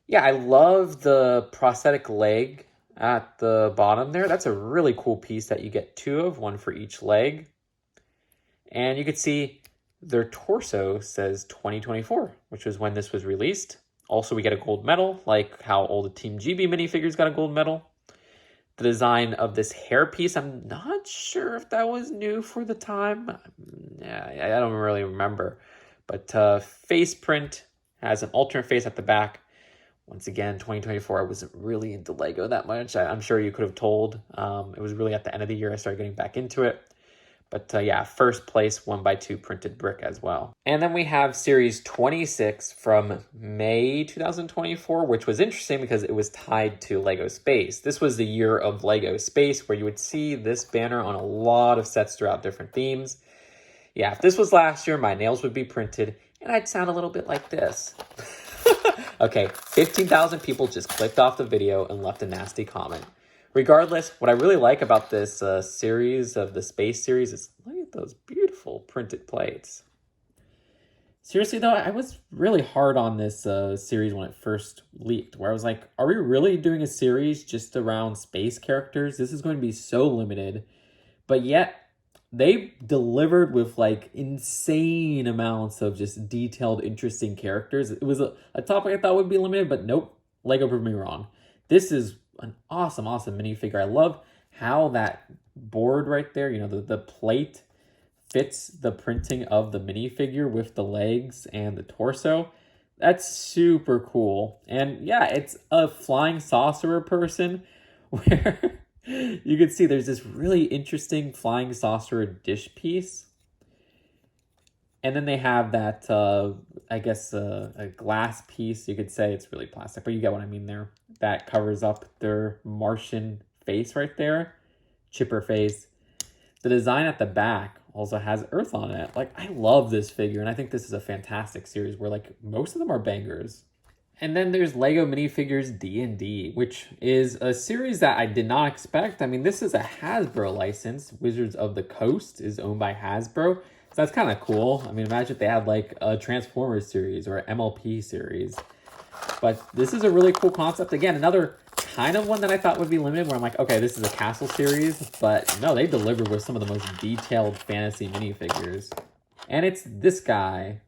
Yeah, I love the prosthetic leg at the bottom there. That's a really cool piece that you get two of, one for each leg. And you can see their torso says 2024, which was when this was released. Also, we get a gold medal, like how all the Team GB minifigures got a gold medal. The design of this hairpiece, I'm not sure if that was new for the time. Yeah, I don't really remember. But face print has an alternate face at the back. Once again, 2024, I wasn't really into LEGO that much. I'm sure you could have told. It was really at the end of the year I started getting back into it. But yeah, first place 1x2 printed brick as well. And then we have Series 26 from May 2024, which was interesting because it was tied to LEGO Space. This was the year of LEGO Space where you would see this banner on a lot of sets throughout different themes. Yeah, if this was last year, my nails would be printed and I'd sound a little bit like this. Okay, 15,000 people just clicked off the video and left a nasty comment. Regardless, what I really like about this series of the Space series is look at those beautiful printed plates. Seriously though, I was really hard on this series when it first leaked, where I was like, are we really doing a series just around space characters? This is going to be so limited. But yet, they delivered with like insane amounts of just detailed, interesting characters. It was a topic I thought would be limited, but nope, LEGO proved me wrong. This is an awesome minifigure. I love how that board right there, you know, the plate fits the printing of the minifigure with the legs and the torso. That's super cool. And yeah, it's a flying saucer person where you can see there's this really interesting flying saucer dish piece. And then they have that, I guess, a glass piece. You could say it's really plastic, but you get what I mean there. That covers up their Martian face right there. Chipper face. The design at the back also has Earth on it. Like, I love this figure, and I think this is a fantastic series where, like, most of them are bangers. And then there's LEGO Minifigures D&D, which is a series that I did not expect. I mean, this is a Hasbro license. Wizards of the Coast is owned by Hasbro. So that's kind of cool. I mean, imagine if they had like a Transformers series or an MLP series. But this is a really cool concept. Again, another kind of one that I thought would be limited, where I'm like, okay, this is a castle series, but no, they delivered with some of the most detailed fantasy minifigures. And it's this guy.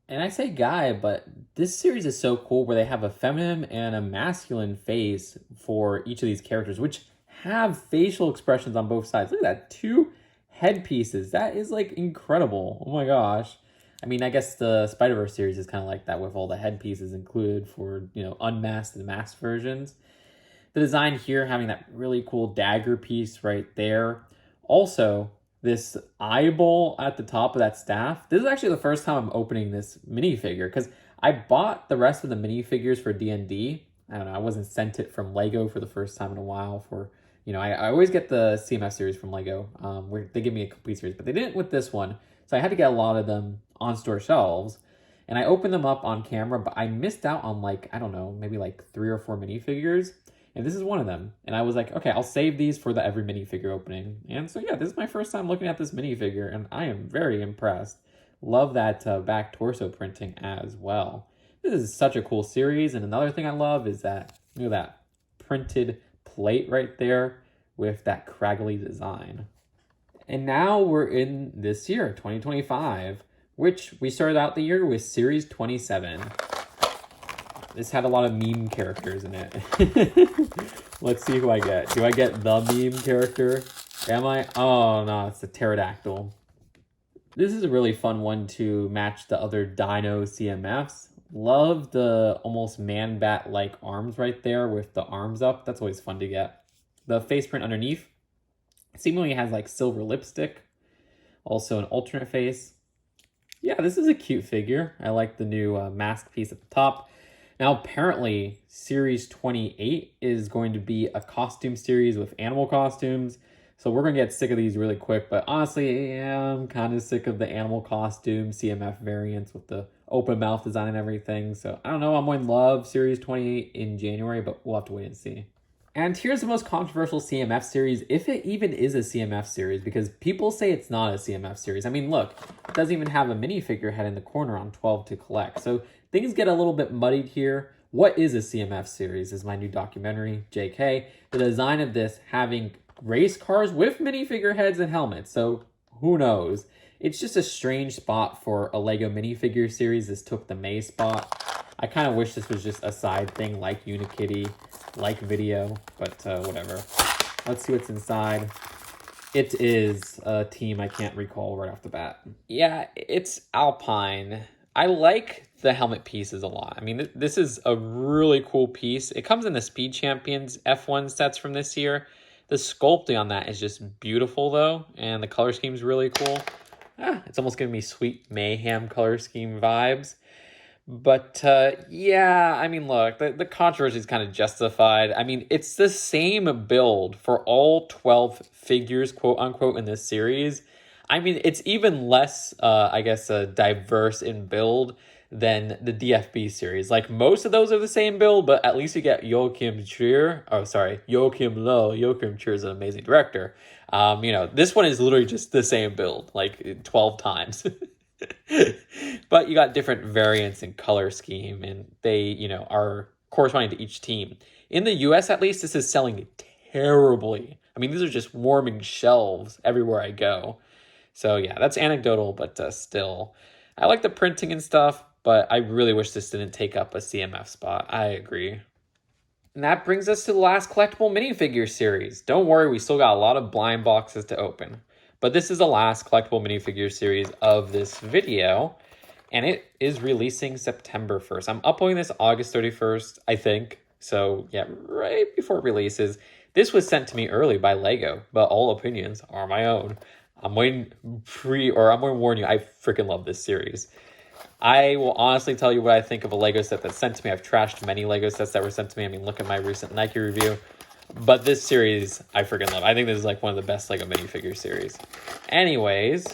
And I say guy, but this series is so cool where they have a feminine and a masculine face for each of these characters, which have facial expressions on both sides. Look at that, 2 headpieces. That is like incredible. Oh my gosh. I mean, I guess the Spider-Verse series is kind of like that with all the headpieces included for, unmasked and masked versions. The design here having that really cool dagger piece right there. Also, this eyeball at the top of that staff. This is actually the first time I'm opening this minifigure because I bought the rest of the minifigures for D&D. I don't know, I wasn't sent it from LEGO for the first time in a while for, I always get the CMF series from LEGO, where they give me a complete series, but they didn't with this one. So I had to get a lot of them on store shelves. And I opened them up on camera, but I missed out on maybe 3 or 4 minifigures. And this is one of them. And I was like, okay, I'll save these for the every minifigure opening. And so yeah, this is my first time looking at this minifigure, and I am very impressed. Love that back torso printing as well. This is such a cool series. And another thing I love is that, that printed plate right there with that craggly design. And now we're in this year, 2025, which we started out the year with Series 27. This had a lot of meme characters in it. Let's see who I get. Do I get the meme character? Am I? Oh, no, it's a pterodactyl. This is a really fun one to match the other Dino CMFs. Love the almost man-bat-like arms right there with the arms up. That's always fun to get. The face print underneath seemingly has like silver lipstick. Also an alternate face. Yeah, this is a cute figure. I like the new mask piece at the top. Now, apparently, Series 28 is going to be a costume series with animal costumes. So we're going to get sick of these really quick. But honestly, yeah, I'm kind of sick of the animal costume CMF variants with the open mouth design and everything. So I don't know. I'm going to love Series 28 in January, but we'll have to wait and see. And here's the most controversial CMF series, if it even is a CMF series, because people say it's not a CMF series. I mean, look, it doesn't even have a minifigure head in the corner on 12 to collect. So things get a little bit muddied here. What is a CMF series is my new documentary, JK. The design of this having race cars with minifigure heads and helmets. So who knows? It's just a strange spot for a LEGO minifigure series. This took the May spot. I kind of wish this was just a side thing like Unikitty, like Vidiyo, but whatever. Let's see what's inside. It is a team I can't recall right off the bat. Yeah, it's Alpine. I like the helmet pieces a lot. I mean, this is a really cool piece. It comes in the Speed Champions F1 sets from this year. The sculpting on that is just beautiful, though, and the color scheme is really cool. It's almost giving me Sweet Mayhem color scheme vibes. But yeah, I mean, look, the controversy is kind of justified. I mean, it's the same build for all 12 figures, quote unquote, in this series. I mean, it's even less, diverse in build than the DFB series. Like, most of those are the same build, but at least you get Joachim Trier. Oh, sorry, Joachim Low. Joachim Trier is an amazing director. This one is literally just the same build, like 12 times. But you got different variants in color scheme, and they, are corresponding to each team. In the US, at least, this is selling terribly. I mean, these are just warming shelves everywhere I go. So yeah, that's anecdotal, but still. I like the printing and stuff, but I really wish this didn't take up a CMF spot. I agree. And that brings us to the last collectible minifigure series. Don't worry, we still got a lot of blind boxes to open. But this is the last collectible minifigure series of this video, and it is releasing September 1st. I'm uploading this August 31st, I think. So yeah, right before it releases. This was sent to me early by LEGO, but all opinions are my own. I'm going to warn you, I freaking love this series. I will honestly tell you what I think of a LEGO set that's sent to me. I've trashed many LEGO sets that were sent to me. I mean, look at my recent Nike review. But this series, I freaking love. I think this is like one of the best LEGO minifigure series. Anyways,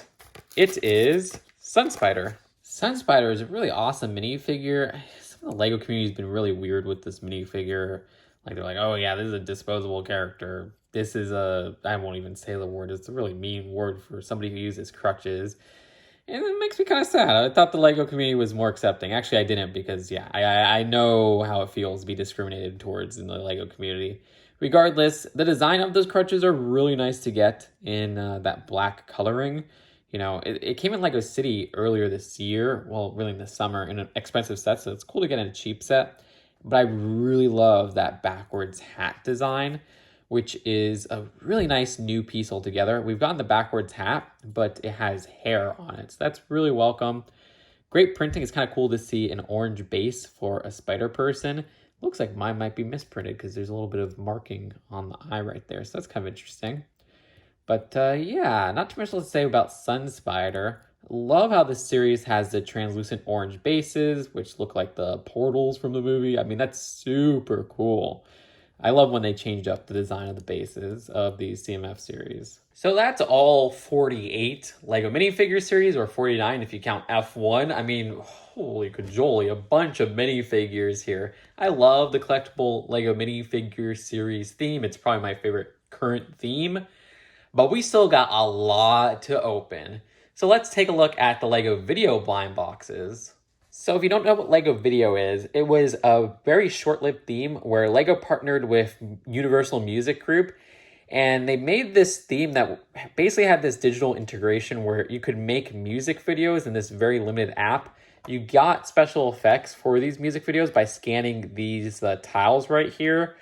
it is Sunspider. Sunspider is a really awesome minifigure. Some of the LEGO community has been really weird with this minifigure. Like, they're like, oh yeah, this is a disposable character. This is I won't even say the word. It's a really mean word for somebody who uses crutches. And it makes me kind of sad. I thought the LEGO community was more accepting. Actually, I didn't because, yeah, I know how it feels to be discriminated towards in the LEGO community. Regardless, the design of those crutches are really nice to get in that black coloring. You know, it came in LEGO City earlier this year. Well, really in the summer in an expensive set, so it's cool to get in a cheap set. But I really love that backwards hat design, which is a really nice new piece altogether. We've gotten the backwards hat, but it has hair on it, so that's really welcome. Great printing. It's kind of cool to see an orange base for a spider person. Looks like mine might be misprinted because there's a little bit of marking on the eye right there, so that's kind of interesting. But yeah, not too much to say about Sun Spider. Love how this series has the translucent orange bases, which look like the portals from the movie. I mean, that's super cool. I love when they change up the design of the bases of these CMF series. So that's all 48 LEGO Minifigures series, or 49 if you count F1. I mean, holy cajoli, a bunch of minifigures here. I love the collectible LEGO Minifigures series theme. It's probably my favorite current theme. But we still got a lot to open. So let's take a look at the LEGO Vidiyo blind boxes. So if you don't know what LEGO Vidiyo is, it was a very short-lived theme where LEGO partnered with Universal Music Group, and they made this theme that basically had this digital integration where you could make music videos in this very limited app. You got special effects for these music videos by scanning these tiles right here,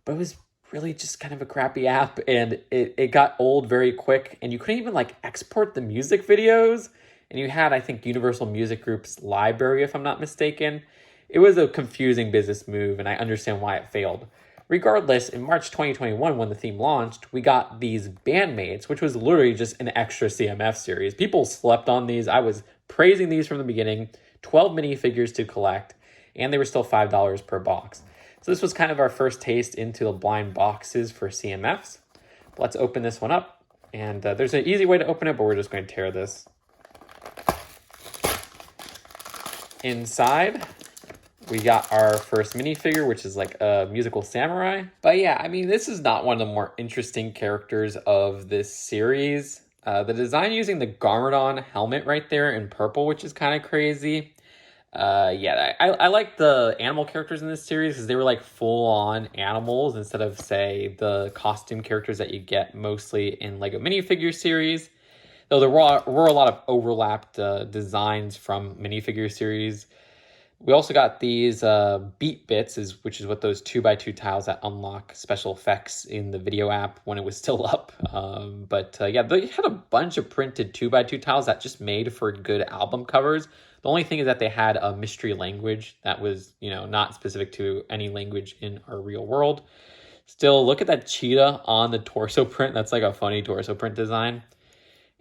but it was really just kind of a crappy app, and it got old very quick, and you couldn't even like export the music videos. And you had, I think, Universal Music Group's library, if I'm not mistaken. It was a confusing business move, and I understand why it failed. Regardless, in March 2021, when the theme launched, we got these Bandmates, which was literally just an extra CMF series. People slept on these. I was praising these from the beginning. 12 minifigures to collect, and they were still $5 per box. So this was kind of our first taste into the blind boxes for CMFs. Let's open this one up. And there's an easy way to open it, but we're just going to tear this. Inside, we got our first minifigure, which is like a musical samurai. But yeah, I mean, this is not one of the more interesting characters of this series. The design using the Garmadon helmet right there in purple, which is kind of crazy. Yeah, I like the animal characters in this series because they were like full-on animals instead of, say, the costume characters that you get mostly in LEGO Minifigures series. Though there were a lot of overlapped designs from minifigure series. We also got these beat bits, which is what those 2x2 tiles that unlock special effects in the Vidiyo app when it was still up. Yeah, they had a bunch of printed 2x2 tiles that just made for good album covers. The only thing is that they had a mystery language that was, you know, not specific to any language in our real world. Still, look at that cheetah on the torso print. That's like a funny torso print design.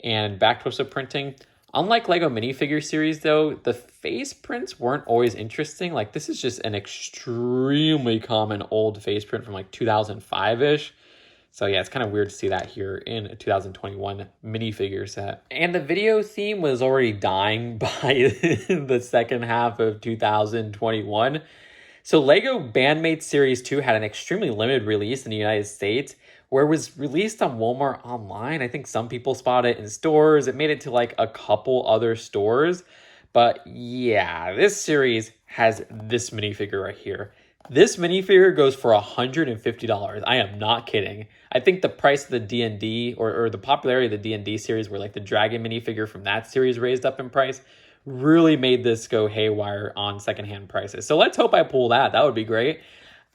And back torso printing. Unlike LEGO Minifigure series, though, the face prints weren't always interesting. Like, this is just an extremely common old face print from like 2005-ish. So yeah, it's kind of weird to see that here in a 2021 minifigure set. And the Vidiyo theme was already dying by the second half of 2021. So LEGO Bandmates Series 2 had an extremely limited release in the United States, where it was released on Walmart online. I think some people spotted it in stores. It made it to like a couple other stores. But yeah, this series has this minifigure right here. This minifigure goes for $150. I am not kidding. I think the price of the D&D or the popularity of the D&D series, where like the dragon minifigure from that series raised up in price, really made this go haywire on secondhand prices. So let's hope I pull that. That would be great.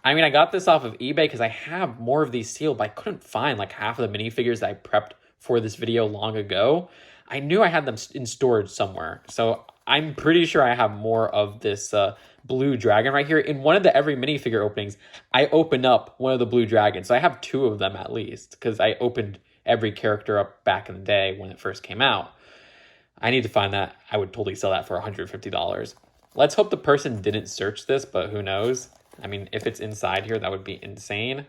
I mean, I got this off of eBay because I have more of these sealed, but I couldn't find like half of the minifigures that I prepped for this video long ago. I knew I had them in storage somewhere. So I'm pretty sure I have more of this blue dragon right here. In one of the every minifigure openings, I opened up one of the blue dragons. So I have two of them at least, because I opened every character up back in the day when it first came out. I need to find that. I would totally sell that for $150. Let's hope the person didn't search this, but who knows? I mean, if it's inside here, that would be insane.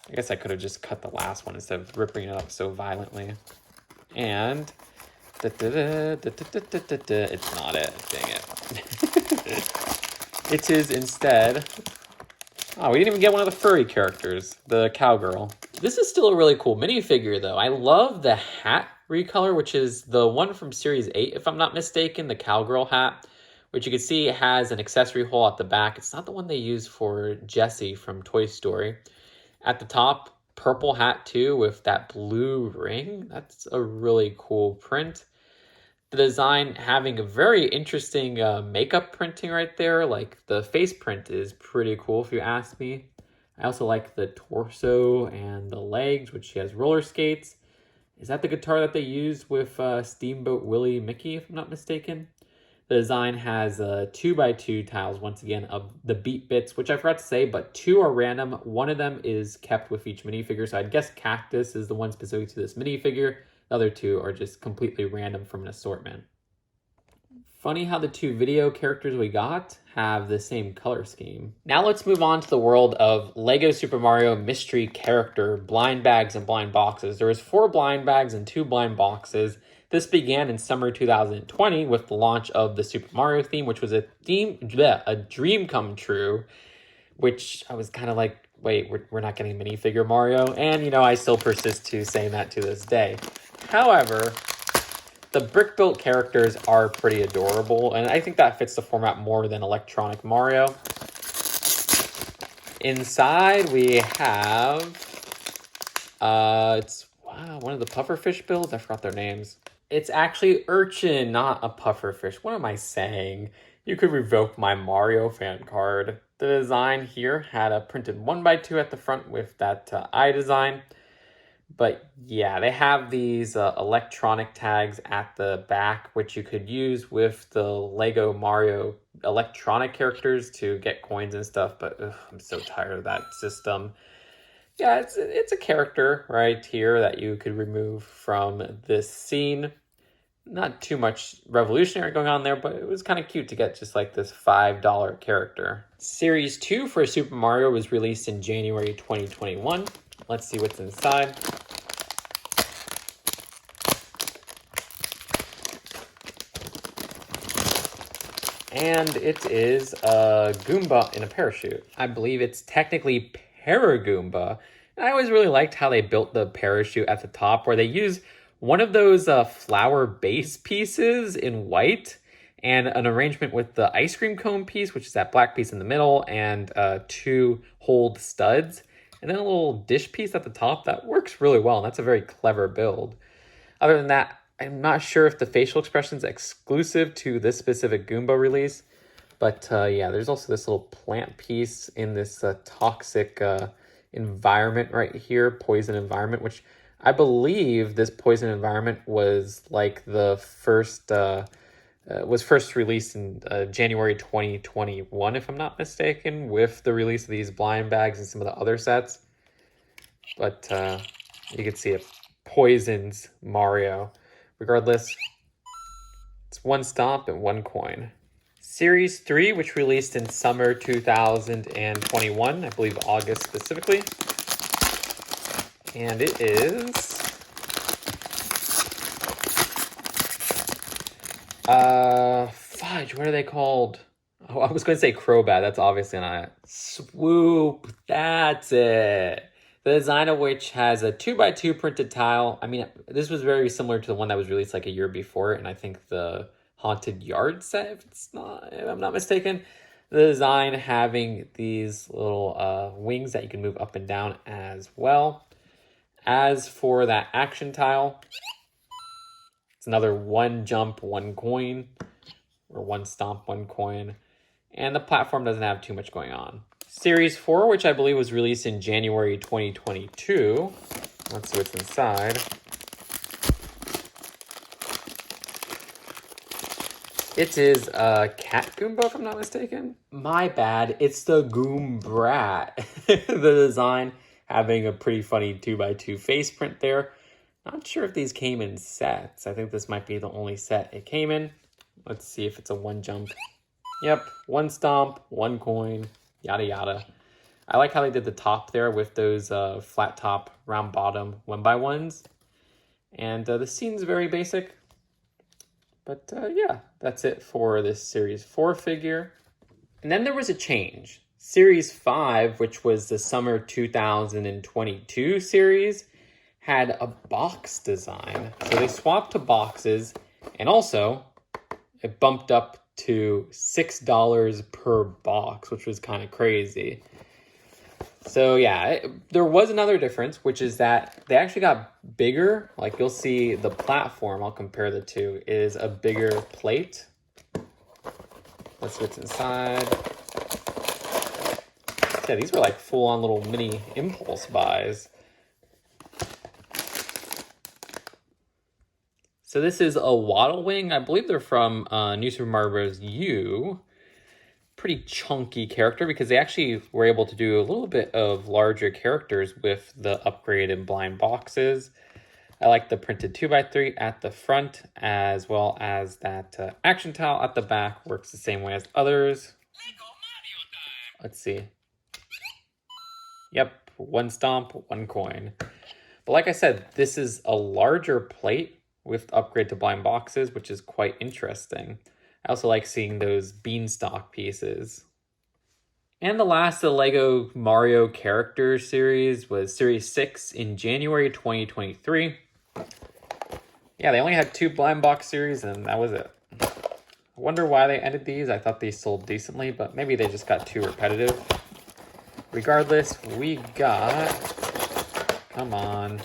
I guess I could have just cut the last one instead of ripping it up so violently. And it's not it. Dang it. It is instead... Oh, we didn't even get one of the furry characters, the cowgirl. This is still a really cool minifigure, though. I love the hat recolor, which is the one from Series 8, if I'm not mistaken, the cowgirl hat, which you can see has an accessory hole at the back. It's not the one they use for Jessie from Toy Story. At the top, purple hat too with that blue ring. That's a really cool print. The design having a very interesting makeup printing right there. Like the face print is pretty cool if you ask me. I also like the torso and the legs, which she has roller skates. Is that the guitar that they used with Steamboat Willie Mickey, if I'm not mistaken? The design has 2x2 tiles, once again, of the beat bits, which I forgot to say, but 2 are random. One of them is kept with each minifigure, so I'd guess Cactus is the one specific to this minifigure. The other 2 are just completely random from an assortment. Funny how the 2 Vidiyo characters we got have the same color scheme. Now let's move on to the world of LEGO Super Mario Mystery Character Blind Bags and Blind Boxes. There was 4 blind bags and 2 blind boxes. This began in summer 2020 with the launch of the Super Mario theme, which was a dream come true, which I was kind of like, wait, we're not getting a minifigure Mario? And, you know, I still persist to saying that to this day. However, the brick-built characters are pretty adorable, and I think that fits the format more than Electronic Mario. Inside, we have, it's one of the pufferfish builds. I forgot their names. It's actually Urchin, not a pufferfish. What am I saying? You could revoke my Mario fan card. The design here had a printed 1x2 at the front with that eye design. But yeah, they have these electronic tags at the back, which you could use with the LEGO Mario electronic characters to get coins and stuff. But I'm so tired of that system. Yeah, it's a character right here that you could remove from this scene. Not too much revolutionary going on there, but it was kind of cute to get just like this $5 character. Series 2 for Super Mario was released in January 2021. Let's see what's inside. And it is a Goomba in a parachute. I believe it's technically Paragoomba. And I always really liked how they built the parachute at the top, where they use one of those flower base pieces in white and an arrangement with the ice cream cone piece, which is that black piece in the middle, and 2 hold studs. And then a little dish piece at the top. That works really well, and that's a very clever build. Other than that, I'm not sure if the facial expression is exclusive to this specific Goomba release. But yeah, there's also this little plant piece in this toxic environment right here, poison environment, which I believe this poison environment was like the first, was first released in January 2021, if I'm not mistaken, with the release of these blind bags and some of the other sets. But you can see it poisons Mario. Regardless, it's 1 stomp and 1 coin. Series 3, which released in summer 2021, I believe August specifically. And it is fudge, what are they called? Oh, I was going to say Crobat, that's obviously not it. Swoop, that's it. The design of which has a 2x2 printed tile. I mean, this was very similar to the one that was released like a year before, and I think the Haunted Yard set, if I'm not mistaken. The design having these little wings that you can move up and down as well. As for that action tile, it's another 1 jump, 1 coin, or 1 stomp, 1 coin. And the platform doesn't have too much going on. Series 4, which I believe was released in January 2022. Let's see what's inside. It is a Cat Goomba, if I'm not mistaken. My bad, it's the Goombrat. The design having a pretty funny 2x2 face print there. Not sure if these came in sets. I think this might be the only set it came in. Let's see if it's a 1 jump. Yep, 1 stomp, 1 coin, yada yada. I like how they did the top there with those flat top, round bottom 1x1s. And the scene's very basic. But yeah, that's it for this Series 4 figure. And then there was a change. Series 5, which was the summer 2022 series, had a box design. So they swapped to boxes, and also it bumped up to $6 per box, which was kind of crazy. So yeah, there was another difference, which is that they actually got bigger. Like you'll see the platform, I'll compare the two, is a bigger plate. Let's see what's inside. Yeah, these were like full-on little mini impulse buys. So this is a Waddle Wing. I believe they're from New Super Mario Bros. U. Pretty chunky character because they actually were able to do a little bit of larger characters with the upgraded blind boxes. I like the printed 2x3 at the front, as well as that action tile at the back works the same way as others. Let's see. Yep, one stomp, one coin. But like I said, this is a larger plate with upgrade to blind boxes, which is quite interesting. I also like seeing those beanstalk pieces. And the last of the LEGO Mario Characters series was Series 6 in January 2023. Yeah, they only had 2 blind box series and that was it. I wonder why they ended these. I thought these sold decently, but maybe they just got too repetitive. Regardless, we got... Come on.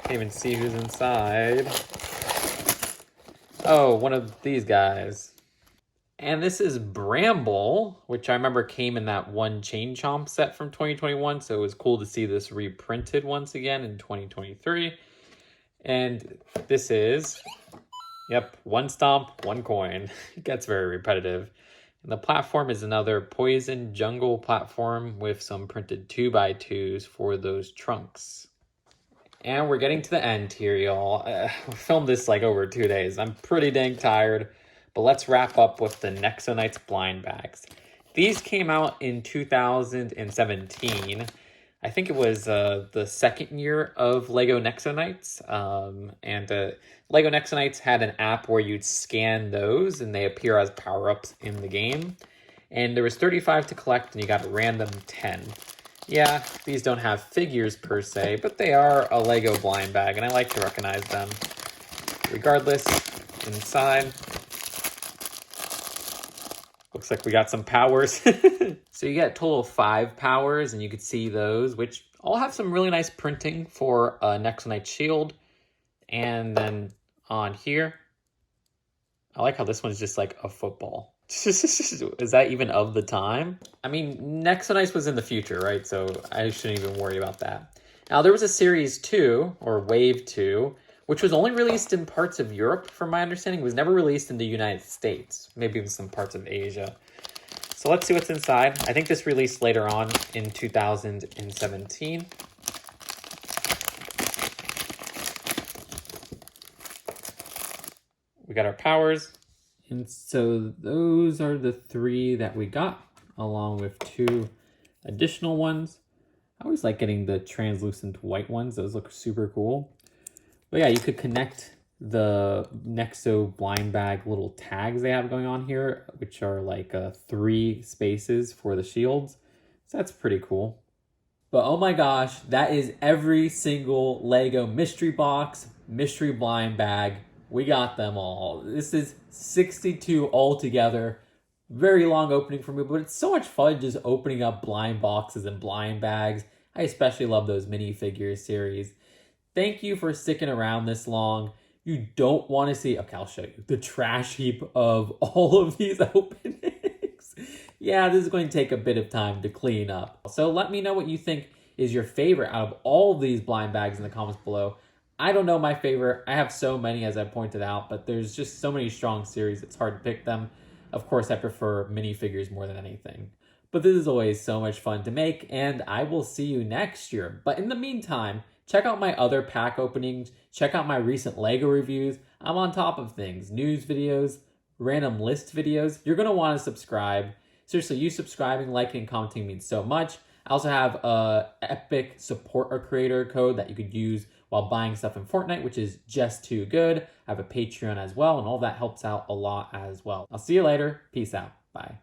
Can't even see who's inside. Oh, one of these guys. And this is Bramble, which I remember came in that one Chain Chomp set from 2021. So it was cool to see this reprinted once again in 2023. And this is, yep, one stomp, one coin. It gets very repetitive. And the platform is another Poison Jungle platform with some printed 2x2s for those trunks. And we're getting to the end here, y'all. I filmed this like over 2 days. I'm pretty dang tired, but let's wrap up with the Nexo Knights blind bags. These came out in 2017. I think it was the second year of LEGO Nexo Knights. LEGO Nexo Knights had an app where you'd scan those and they appear as power-ups in the game. And there was 35 to collect and you got a random 10. Yeah, these don't have figures per se, but they are a LEGO blind bag and I like to recognize them. Regardless, inside, looks like we got some powers. So you get a total of 5 powers, and you could see those, which all have some really nice printing for a Nexo Knight shield. And then on here, I like how this one's just like a football. Is that even of the time? I mean, Nexo Knights was in the future, right? So I shouldn't even worry about that. Now, there was a Series 2, or Wave 2, which was only released in parts of Europe, from my understanding. It was never released in the United States, maybe in some parts of Asia. So let's see what's inside. I think this released later on in 2017. We got our powers. And so those are the 3 that we got, along with 2 additional ones. I always like getting the translucent white ones. Those look super cool. But yeah, you could connect the Nexo blind bag little tags they have going on here, which are like 3 spaces for the shields. So that's pretty cool. But oh my gosh, that is every single LEGO mystery box, mystery blind bag. We got them all. This is 62 altogether. Very long opening for me, but it's so much fun just opening up blind boxes and blind bags. I especially love those minifigures series. Thank you for sticking around this long. You don't want to see, okay, I'll show you, the trash heap of all of these openings. Yeah, this is going to take a bit of time to clean up. So let me know what you think is your favorite out of all of these blind bags in the comments below. I don't know my favorite. I have so many, as I pointed out, but there's just so many strong series, it's hard to pick them. Of course, I prefer minifigures more than anything. But this is always so much fun to make, and I will see you next year. But in the meantime, check out my other pack openings. Check out my recent LEGO reviews. I'm on top of things. News videos, random list videos. You're going to want to subscribe. Seriously, you subscribing, liking, and commenting means so much. I also have a epic support a creator code that you could use while buying stuff in Fortnite, which is just too good. I have a Patreon as well, and all that helps out a lot as well. I'll see you later. Peace out. Bye.